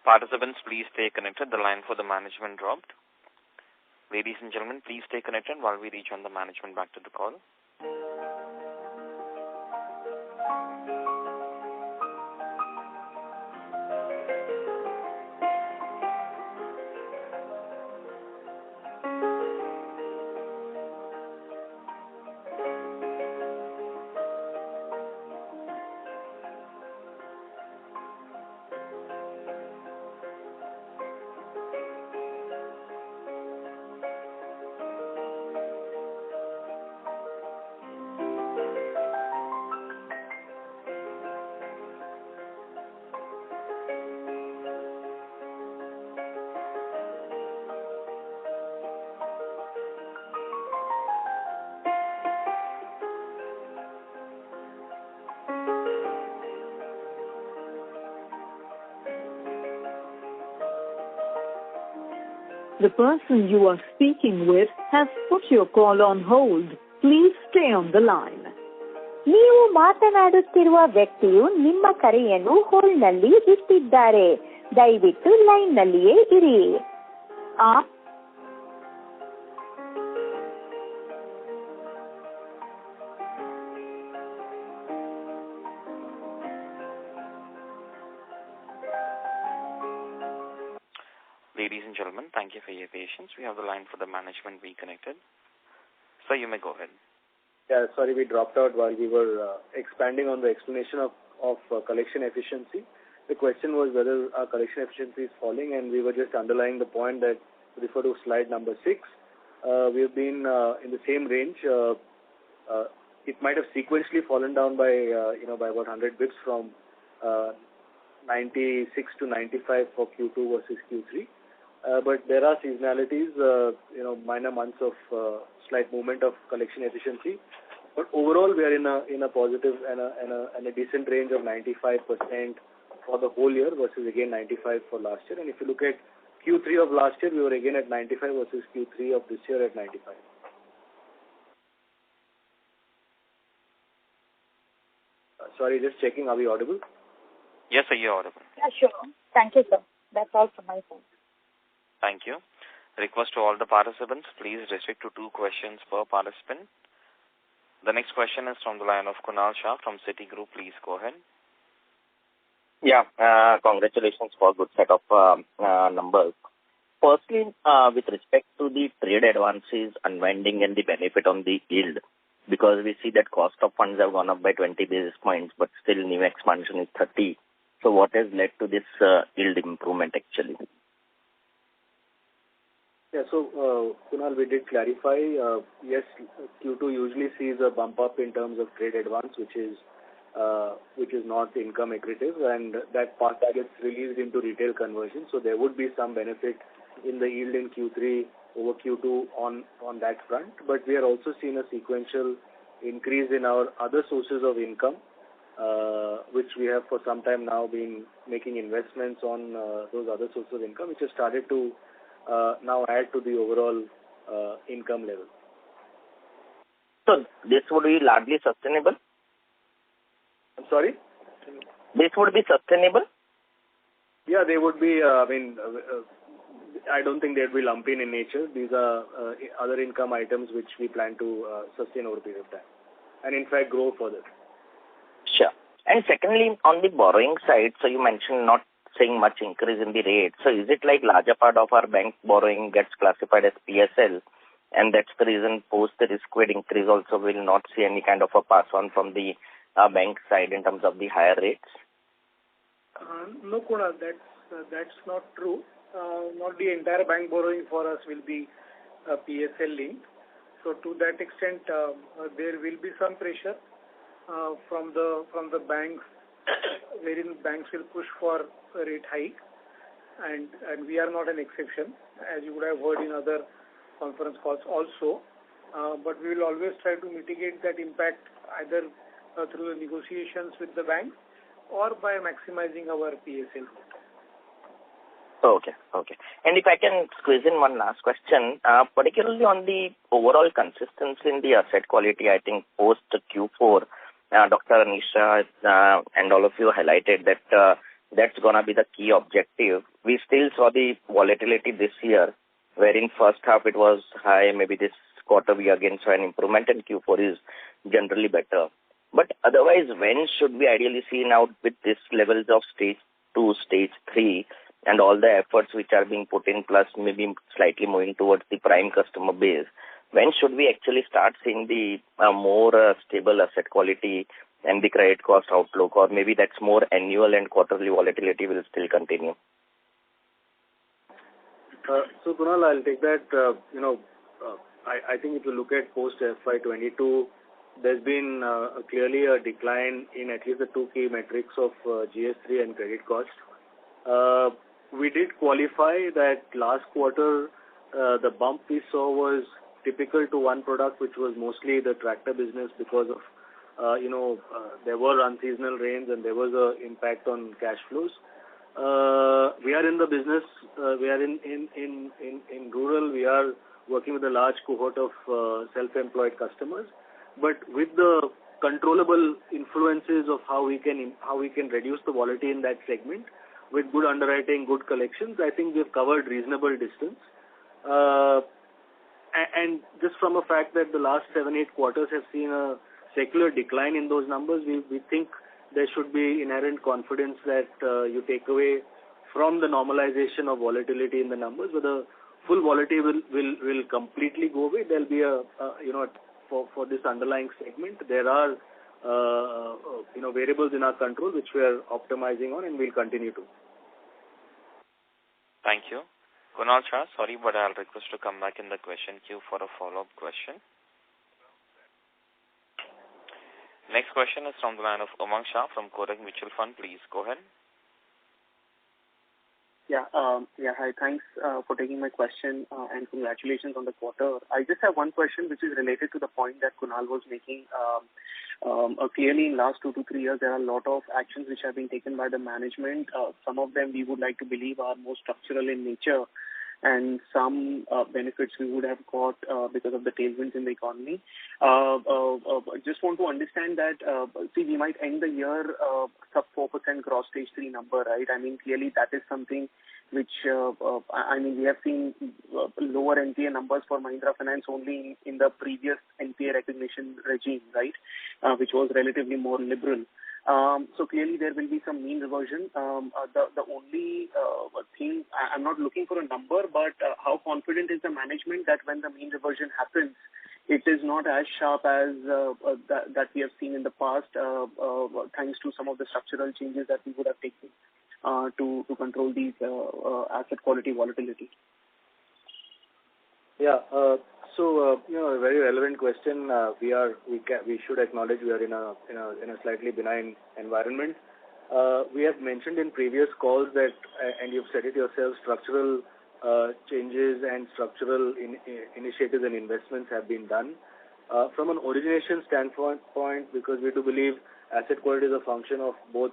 Participants, please stay connected. The line for the management dropped. Ladies and gentlemen, please stay connected while we reach on the management back to the call. The person you are speaking with has put your call on hold. Please stay on the line. ನೀವು ಮಾತನಾಡುತ್ತಿರುವ ವ್ಯಕ್ತಿಯು ನಿಮ್ಮ ಕರೆಯನ್ನು ಹೋಲ್ಡ್ನಲ್ಲಿ ಇಟ್ಟಿದ್ದಾರೆ. ದಯವಿಟ್ಟು ಲೈನ್ನಲ್ಲಿಯೇ ಇರಿ. Ladies and gentlemen, thank you for your patience. We have the line for the management reconnected. Sir, you may go ahead. Yeah, sorry, we dropped out while we were expanding on the explanation of collection efficiency. The question was whether our collection efficiency is falling, and we were just underlying the point that refer to slide number 6. We have been in the same range. It might have sequentially fallen down by by about 100 bits from 96 to 95 for Q2 versus Q3. But there are seasonalities, minor months of slight movement of collection efficiency. But overall, we are in a positive and a decent range of 95% for the whole year versus again 95 for last year. And if you look at Q3 of last year, we were again at 95 versus Q3 of this year at 95. Sorry, just checking. Are we audible? Yes, sir, you're audible. Yeah, sure. Thank you, sir. That's all from my side. Thank you. Request to all the participants, please restrict to 2 questions per participant. The next question is from the line of Kunal Shah from Citigroup. Please go ahead. Yeah, congratulations for good set of numbers. Firstly, with respect to the trade advances unwinding and the benefit on the yield, because we see that cost of funds have gone up by 20 basis points, but still new expansion is 30. So what has led to this yield improvement actually? Yeah, so Kunal, we did clarify. Yes, Q2 usually sees a bump up in terms of trade advance, which is not income accretive, and that part gets released into retail conversion. So there would be some benefit in the yield in Q3 over Q2 on that front. But we are also seeing a sequential increase in our other sources of income, which we have for some time now been making investments on those other sources of income, which has started to now add to the overall income level. So this would be largely sustainable? I'm sorry? This would be sustainable? Yeah, they would be. I don't think they'd be lumpy in nature. These are other income items which we plan to sustain over a period of time, and in fact grow further. Sure. And secondly, on the borrowing side, so you mentioned not seeing much increase in the rate. So is it like larger part of our bank borrowing gets classified as PSL, and that's the reason post the risk weight increase also will not see any kind of a pass on from the bank side in terms of the higher rates? No, Kunal, that's not true. Not the entire bank borrowing for us will be PSL linked. So to that extent, there will be some pressure from the banks, wherein banks will push for a rate hike, and we are not an exception, as you would have heard in other conference calls also. But we will always try to mitigate that impact either through the negotiations with the bank or by maximizing our PSL. Okay. And if I can squeeze in one last question, particularly on the overall consistency in the asset quality, I think post Q4, Dr. Anisha and all of you highlighted that that's going to be the key objective. We still saw the volatility this year, where in first half it was high. Maybe this quarter we again saw an improvement, and Q4 is generally better. But otherwise, when should we ideally see now with this levels of stage 2, stage 3, and all the efforts which are being put in, plus maybe slightly moving towards the prime customer base, when should we actually start seeing the more stable asset quality and the credit cost outlook, or maybe that's more annual and quarterly volatility will still continue? So Kunal, I'll take that. I think if you look at post FY22, there's been clearly a decline in at least the two key metrics of GS3 and credit cost. We did qualify that last quarter. The bump we saw was typical to one product, which was mostly the tractor business, because of there were unseasonal rains and there was an impact on cash flows. We are in the business. We are in rural. We are working with a large cohort of self-employed customers. But with the controllable influences of how we can reduce the volatility in that segment with good underwriting, good collections, I think we've covered reasonable distance. And just from a fact that the last 7-8 quarters have seen a secular decline in those numbers, we think there should be inherent confidence that you take away from the normalization of volatility in the numbers. Where the full volatility will completely go away, there'll be for this underlying segment, there are variables in our control which we are optimizing on, and we'll continue to. Thank you. Kunal Shah, sorry, but I'll request to come back in the question queue for a follow-up question. Next question is from the line of Umang Shah from Kotak Mutual Fund. Please go ahead. Hi. Thanks for taking my question and congratulations on the quarter. I just have one question which is related to the point that Kunal was making. Clearly, in last 2 to 3 years, there are a lot of actions which have been taken by the management. Some of them we would like to believe are more structural in nature, and some benefits we would have got because of the tailwinds in the economy. Just want to understand that, we might end the year sub 4% gross stage 3 number, right? I mean, clearly that is something which, we have seen lower NPA numbers for Mahindra Finance only in the previous NPA recognition regime, right? Which was relatively more liberal. So clearly there will be some mean reversion. The only thing, I'm not looking for a number, but how confident is the management that when the mean reversion happens, it is not as sharp as that we have seen in the past, thanks to some of the structural changes that we would have taken to control these asset quality volatility? A very relevant question. We should acknowledge we are in a slightly benign environment. We have mentioned in previous calls that, and you've said it yourself, structural changes and structural initiatives and investments have been done. From an origination standpoint, because we do believe asset quality is a function of both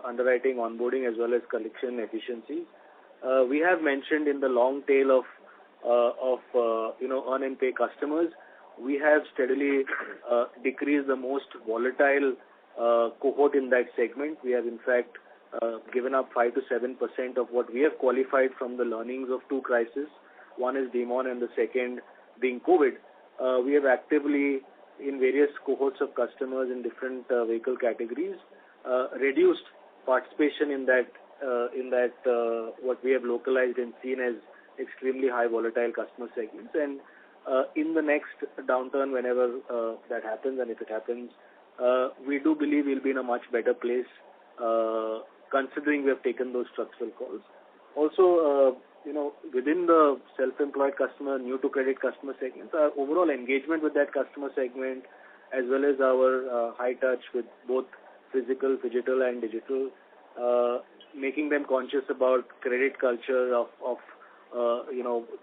underwriting, onboarding, as well as collection efficiencies. We have mentioned in the long tail of earn and pay customers, we have steadily decreased the most volatile cohort in that segment. We have in fact given up 5 to 7% of what we have qualified from the learnings of two crises. One is demon and the second being COVID. We have actively, in various cohorts of customers in different vehicle categories, reduced participation in that what we have localized and seen as extremely high volatile customer segments. And in the next downturn, whenever that happens, and if it happens, we do believe we'll be in a much better place, considering we have taken those structural calls. Also, within the self-employed customer, new to credit customer segments, our overall engagement with that customer segment, as well as our high touch with both physical, digital, and digital, making them conscious about credit culture of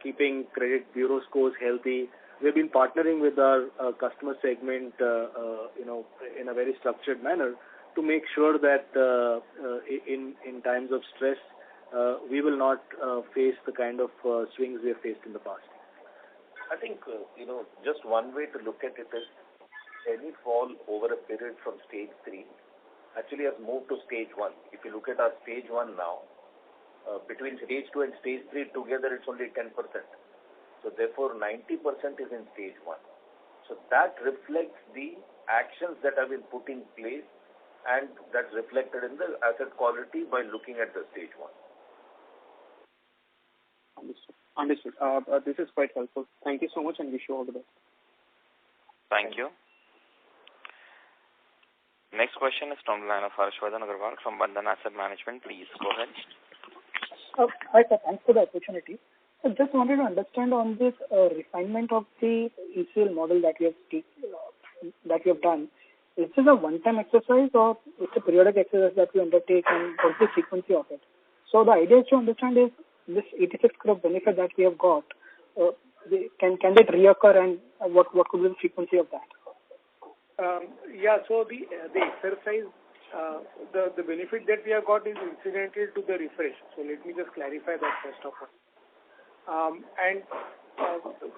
keeping credit bureau scores healthy. We've been partnering with our customer segment, in a very structured manner to make sure that in times of stress, we will not face the kind of swings we have faced in the past. I think, just one way to look at it is any fall over a period from stage 3 at actually has moved to stage 1. If you look at our stage 1 now, between stage 2 and stage 3 together, it's only 10%. So therefore, 90% is in stage 1. So that reflects the actions that have been put in place, and that's reflected in the asset quality by looking at the stage 1. Understood. This is quite helpful. Thank you so much, and wish you all the best. Thank you. Next question is from the line of Harshvardhan Agarwal from Bandhan Asset Management. Please go ahead. Hi, sir. Thanks for the opportunity. I just wanted to understand on this refinement of the ECL model that you have done. Is this a one-time exercise or it's a periodic exercise that we undertake, and what's the frequency of it? So the idea is to understand is this 86 crore benefit that we have got, can that reoccur, and what could be the frequency of that? So the exercise, the benefit that we have got is incidental to the refresh. So let me just clarify that first of all.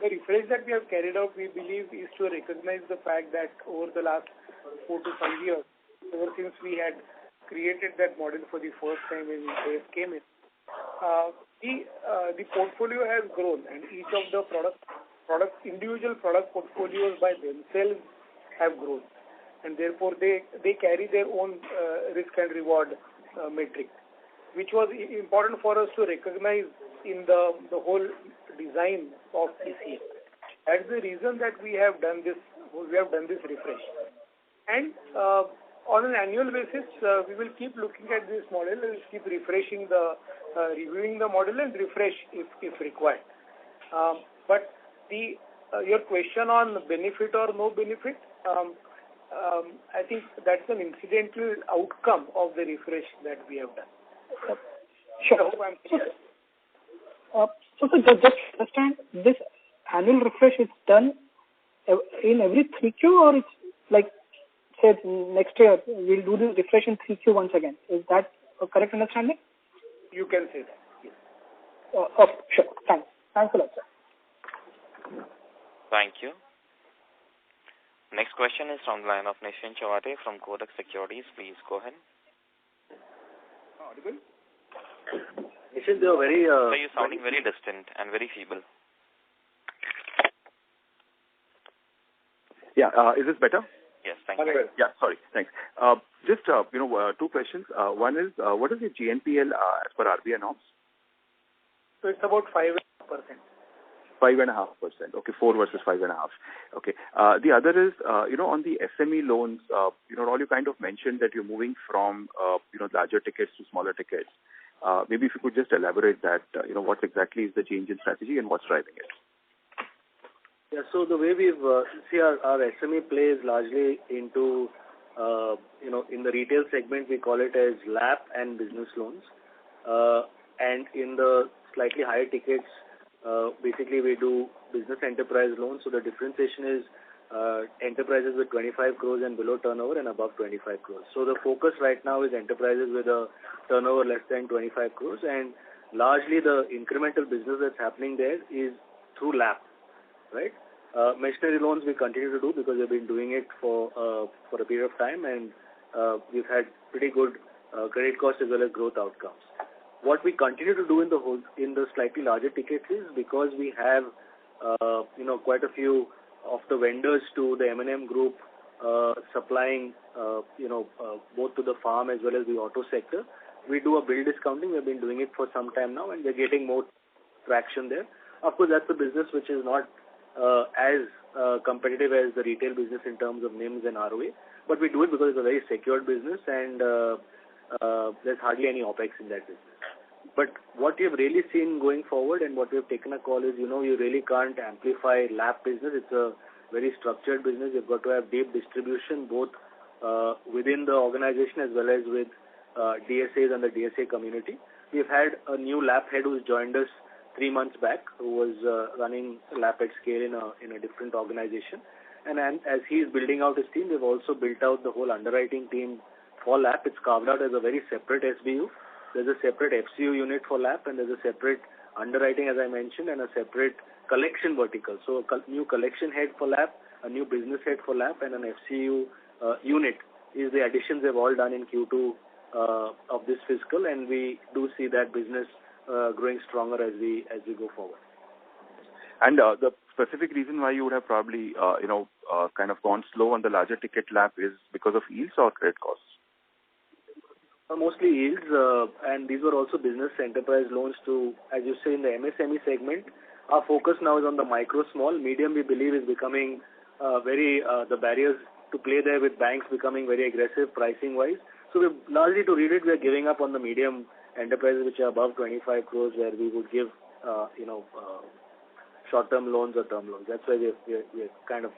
The refresh that we have carried out, we believe, is to recognize the fact that over the last 4 to 5 years, ever since we had created that model for the first time when we came in, the portfolio has grown, and each of the individual product portfolios by themselves have grown, and therefore they carry their own risk and reward metric, which was important for us to recognize in the whole design of ECL. That's the reason that we have done this refresh. And on an annual basis, we will keep looking at this model and keep refreshing reviewing the model and refresh if required. But your question on benefit or no benefit, I think that's an incidental outcome of the refresh that we have done. Sure. So just understand, this annual refresh is done in every 3Q, or it's like, say, next year we'll do this refresh in 3Q once again. Is that a correct understanding? You can say that, yes. Okay, sure. Thanks a lot, sir. Thank you. Next question is from the line of Nischint Chawathe from Kotak Securities. Please go ahead. Audible? Nischint, you're very... Sir, you're sounding very distant and very feeble. Yeah, is this better? Yes, thank you. Yeah, sorry, thanks. Just, two questions. One is, what is your GNPL as per RBI norms? So it's about 5%. 5.5%. Okay, 4 versus 5.5. Okay. The other is, on the SME loans, all you kind of mentioned that you're moving from, larger tickets to smaller tickets. Maybe if you could just elaborate that, what exactly is the change in strategy and what's driving it? Yeah, so the way we've, our SME plays largely into, in the retail segment, we call it as LAP and business loans. And in the slightly higher tickets, basically we do business enterprise loans. So the differentiation is enterprises with 25 crores and below turnover and above 25 crores. So the focus right now is enterprises with a turnover less than 25 crores, and largely the incremental business that's happening there is through LAP, right? Machinery loans we continue to do because we've been doing it for a period of time, and we've had pretty good credit cost as well as growth outcomes. What we continue to do in the slightly larger tickets is, because we have quite a few of the vendors to the M&M group supplying both to the farm as well as the auto sector, we do a bill discounting. We've been doing it for some time now, and we're getting more traction there. Of course, that's a business which is not as competitive as the retail business in terms of NIMs and ROA, but we do it because it's a very secured business, and there's hardly any OPEX in that business. But what we've really seen going forward, and what we've taken a call is, you really can't amplify LAP business. It's a very structured business. You've got to have deep distribution, both within the organization as well as with DSAs and the DSA community. We've had a new LAP head who's joined us 3 months back, who was running LAP at scale in a different organization. And as he's building out his team, we've also built out the whole underwriting team for LAP. It's carved out as a very separate SBU. There's a separate FCU unit for LAP, and there's a separate underwriting, as I mentioned, and a separate collection vertical. So a new collection head for LAP, a new business head for LAP, and an FCU unit is the additions they've all done in Q2 of this fiscal, and we do see that business growing stronger as we go forward. And the specific reason why you would have probably, kind of gone slow on the larger ticket LAP is because of yields or credit costs? Mostly yields, and these were also business enterprise loans to, as you say, in the MSME segment. Our focus now is on the micro, small, medium. We believe is becoming the barriers to play there with banks becoming very aggressive pricing wise. So we've largely, to read it, we are giving up on the medium enterprises which are above 25 crores, where we would give short-term loans or term loans. That's why we're kind of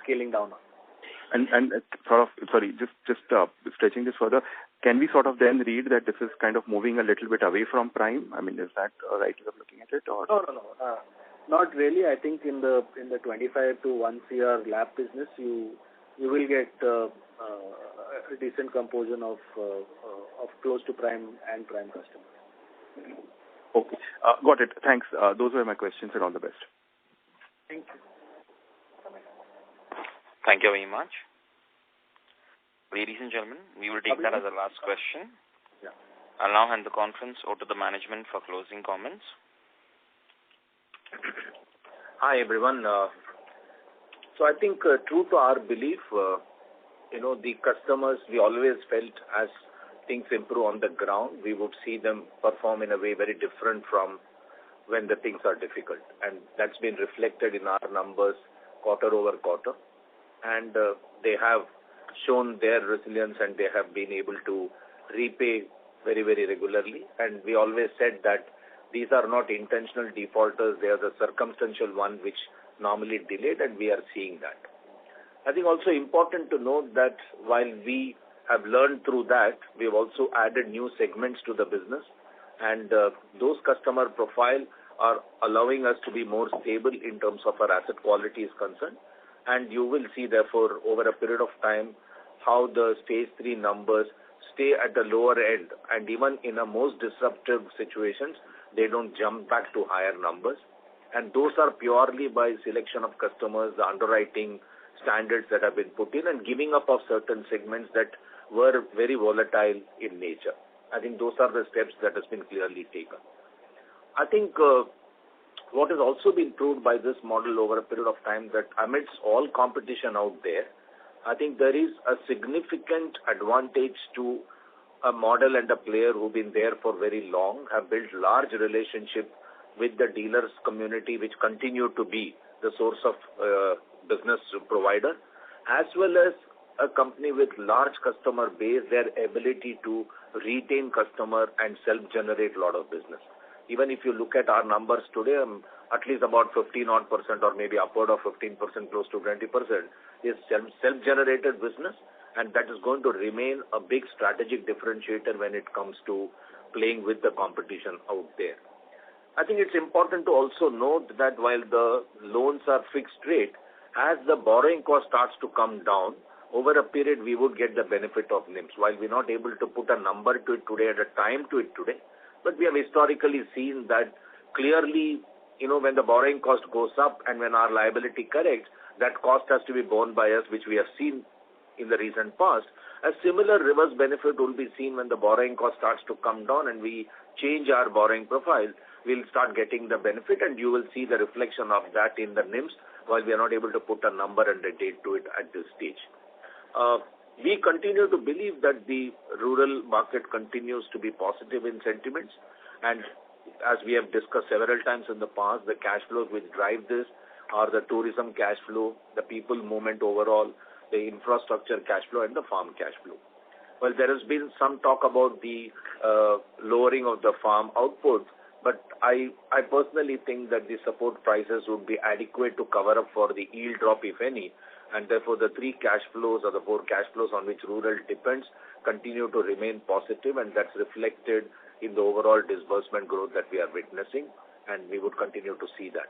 scaling down on. And sort of, sorry, just stretching this further, can we sort of then read that this is kind of moving a little bit away from prime? I mean, is that a right way of looking at it? Or? No. Not really. I think in the 25 to 1 CR LAP business, you will get a decent composition of close to prime and prime customers. Okay. Got it. Thanks. Those were my questions, and all the best. Thank you. Thank you very much. Ladies and gentlemen, we will take that as the last question. Yeah. I'll now hand the conference over to the management for closing comments. Hi, everyone. So I think true to our belief, the customers, we always felt as things improve on the ground, we would see them perform in a way very different from when the things are difficult. And that's been reflected in our numbers quarter over quarter. And they have shown their resilience, and they have been able to repay very, very regularly. And we always said that these are not intentional defaulters. They are the circumstantial one which normally delayed, and we are seeing that. I think also important to note that while we have learned through that, we have also added new segments to the business, and those customer profile are allowing us to be more stable in terms of our asset quality is concerned. And you will see, therefore, over a period of time, how the stage 3 numbers stay at the lower end, and even in a most disruptive situations, they don't jump back to higher numbers. And those are purely by selection of customers, the underwriting standards that have been put in, and giving up of certain segments that were very volatile in nature. I think those are the steps that has been clearly taken. I think what has also been proved by this model over a period of time, that amidst all competition out there, I think there is a significant advantage to a model and a player who've been there for very long, have built large relationship with the dealers community, which continue to be the source of business provider, as well as a company with large customer base, their ability to retain customer and self-generate a lot of business. Even if you look at our numbers today, at least about 15% or maybe upward of 15%, close to 20%, is self-generated business, and that is going to remain a big strategic differentiator when it comes to playing with the competition out there. I think it's important to also note that while the loans are fixed rate, as the borrowing cost starts to come down, over a period we would get the benefit of NIMs. While we're not able to put a number to it today, at a time to it today, but we have historically seen that clearly, when the borrowing cost goes up and when our liability corrects, that cost has to be borne by us, which we have seen in the recent past. A similar reverse benefit will be seen when the borrowing cost starts to come down and we change our borrowing profile. We'll start getting the benefit, and you will see the reflection of that in the NIMs, while we are not able to put a number and a date to it at this stage. We continue to believe that the rural market continues to be positive in sentiments, and as we have discussed several times in the past, the cash flows which drive this are the tourism cash flow, the people movement overall, the infrastructure cash flow, and the farm cash flow. Well, there has been some talk about the lowering of the farm output, but I personally think that the support prices would be adequate to cover up for the yield drop, if any, and therefore the 3 cash flows or the 4 cash flows on which rural depends continue to remain positive, and that's reflected in the overall disbursement growth that we are witnessing, and we would continue to see that.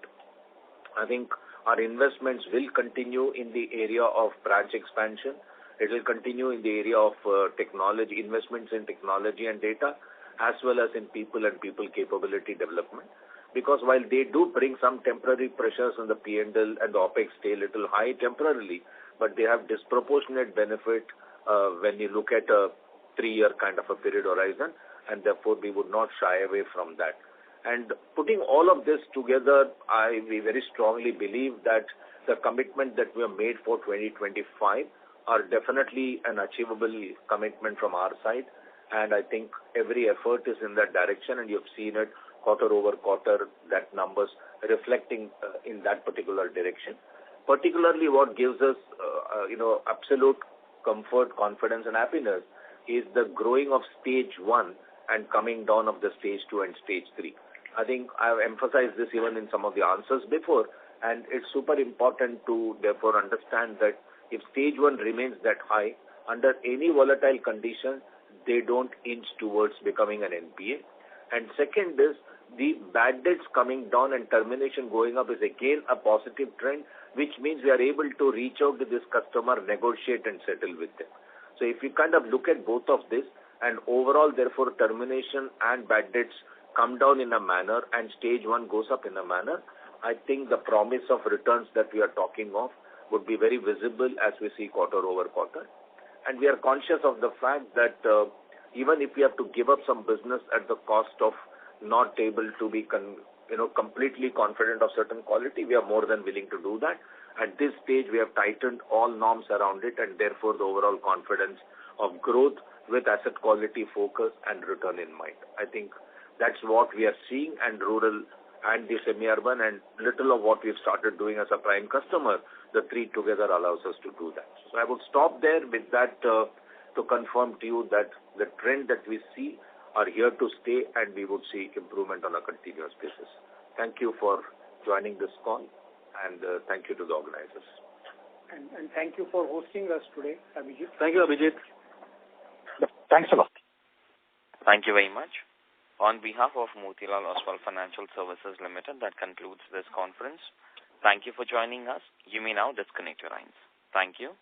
I think our investments will continue in the area of branch expansion. It will continue in the area of technology, investments in technology and data, as well as in people and people capability development. Because while they do bring some temporary pressures on the P&L and the OPEX stay a little high temporarily, but they have disproportionate benefit when you look at a 3-year kind of a period horizon, and therefore we would not shy away from that. And putting all of this together, we very strongly believe that the commitment that we have made for 2025 are definitely an achievable commitment from our side. And I think every effort is in that direction, and you've seen it quarter over quarter, that numbers reflecting in that particular direction. Particularly what gives us, absolute comfort, confidence and happiness is the growing of stage 1 and coming down of the stage 2 and stage 3. I think I've emphasized this even in some of the answers before, and it's super important to therefore understand that if stage 1 remains that high, under any volatile condition, they don't inch towards becoming an NPA. And second is the bad debts coming down and termination going up is again a positive trend, which means we are able to reach out to this customer, negotiate and settle with them. So if you kind of look at both of this, and overall therefore termination and bad debts come down in a manner and stage 1 goes up in a manner, I think the promise of returns that we are talking of would be very visible as we see quarter over quarter. And we are conscious of the fact that even if we have to give up some business at the cost of not able to be completely confident of certain quality, we are more than willing to do that. At this stage, we have tightened all norms around it, and therefore the overall confidence of growth with asset quality focus and return in mind. I think that's what we are seeing, and rural and the semi-urban and little of what we've started doing as a prime customer, the three together allows us to do that. So I would stop there with that to confirm to you that the trend that we see are here to stay, and we would see improvement on a continuous basis. Thank you for joining this call, and thank you to the organizers. And thank you for hosting us today, Abhijit. Thank you, Abhijit. Thanks a lot. Thank you very much. On behalf of Motilal Oswal Financial Services Limited, that concludes this conference. Thank you for joining us. You may now disconnect your lines. Thank you.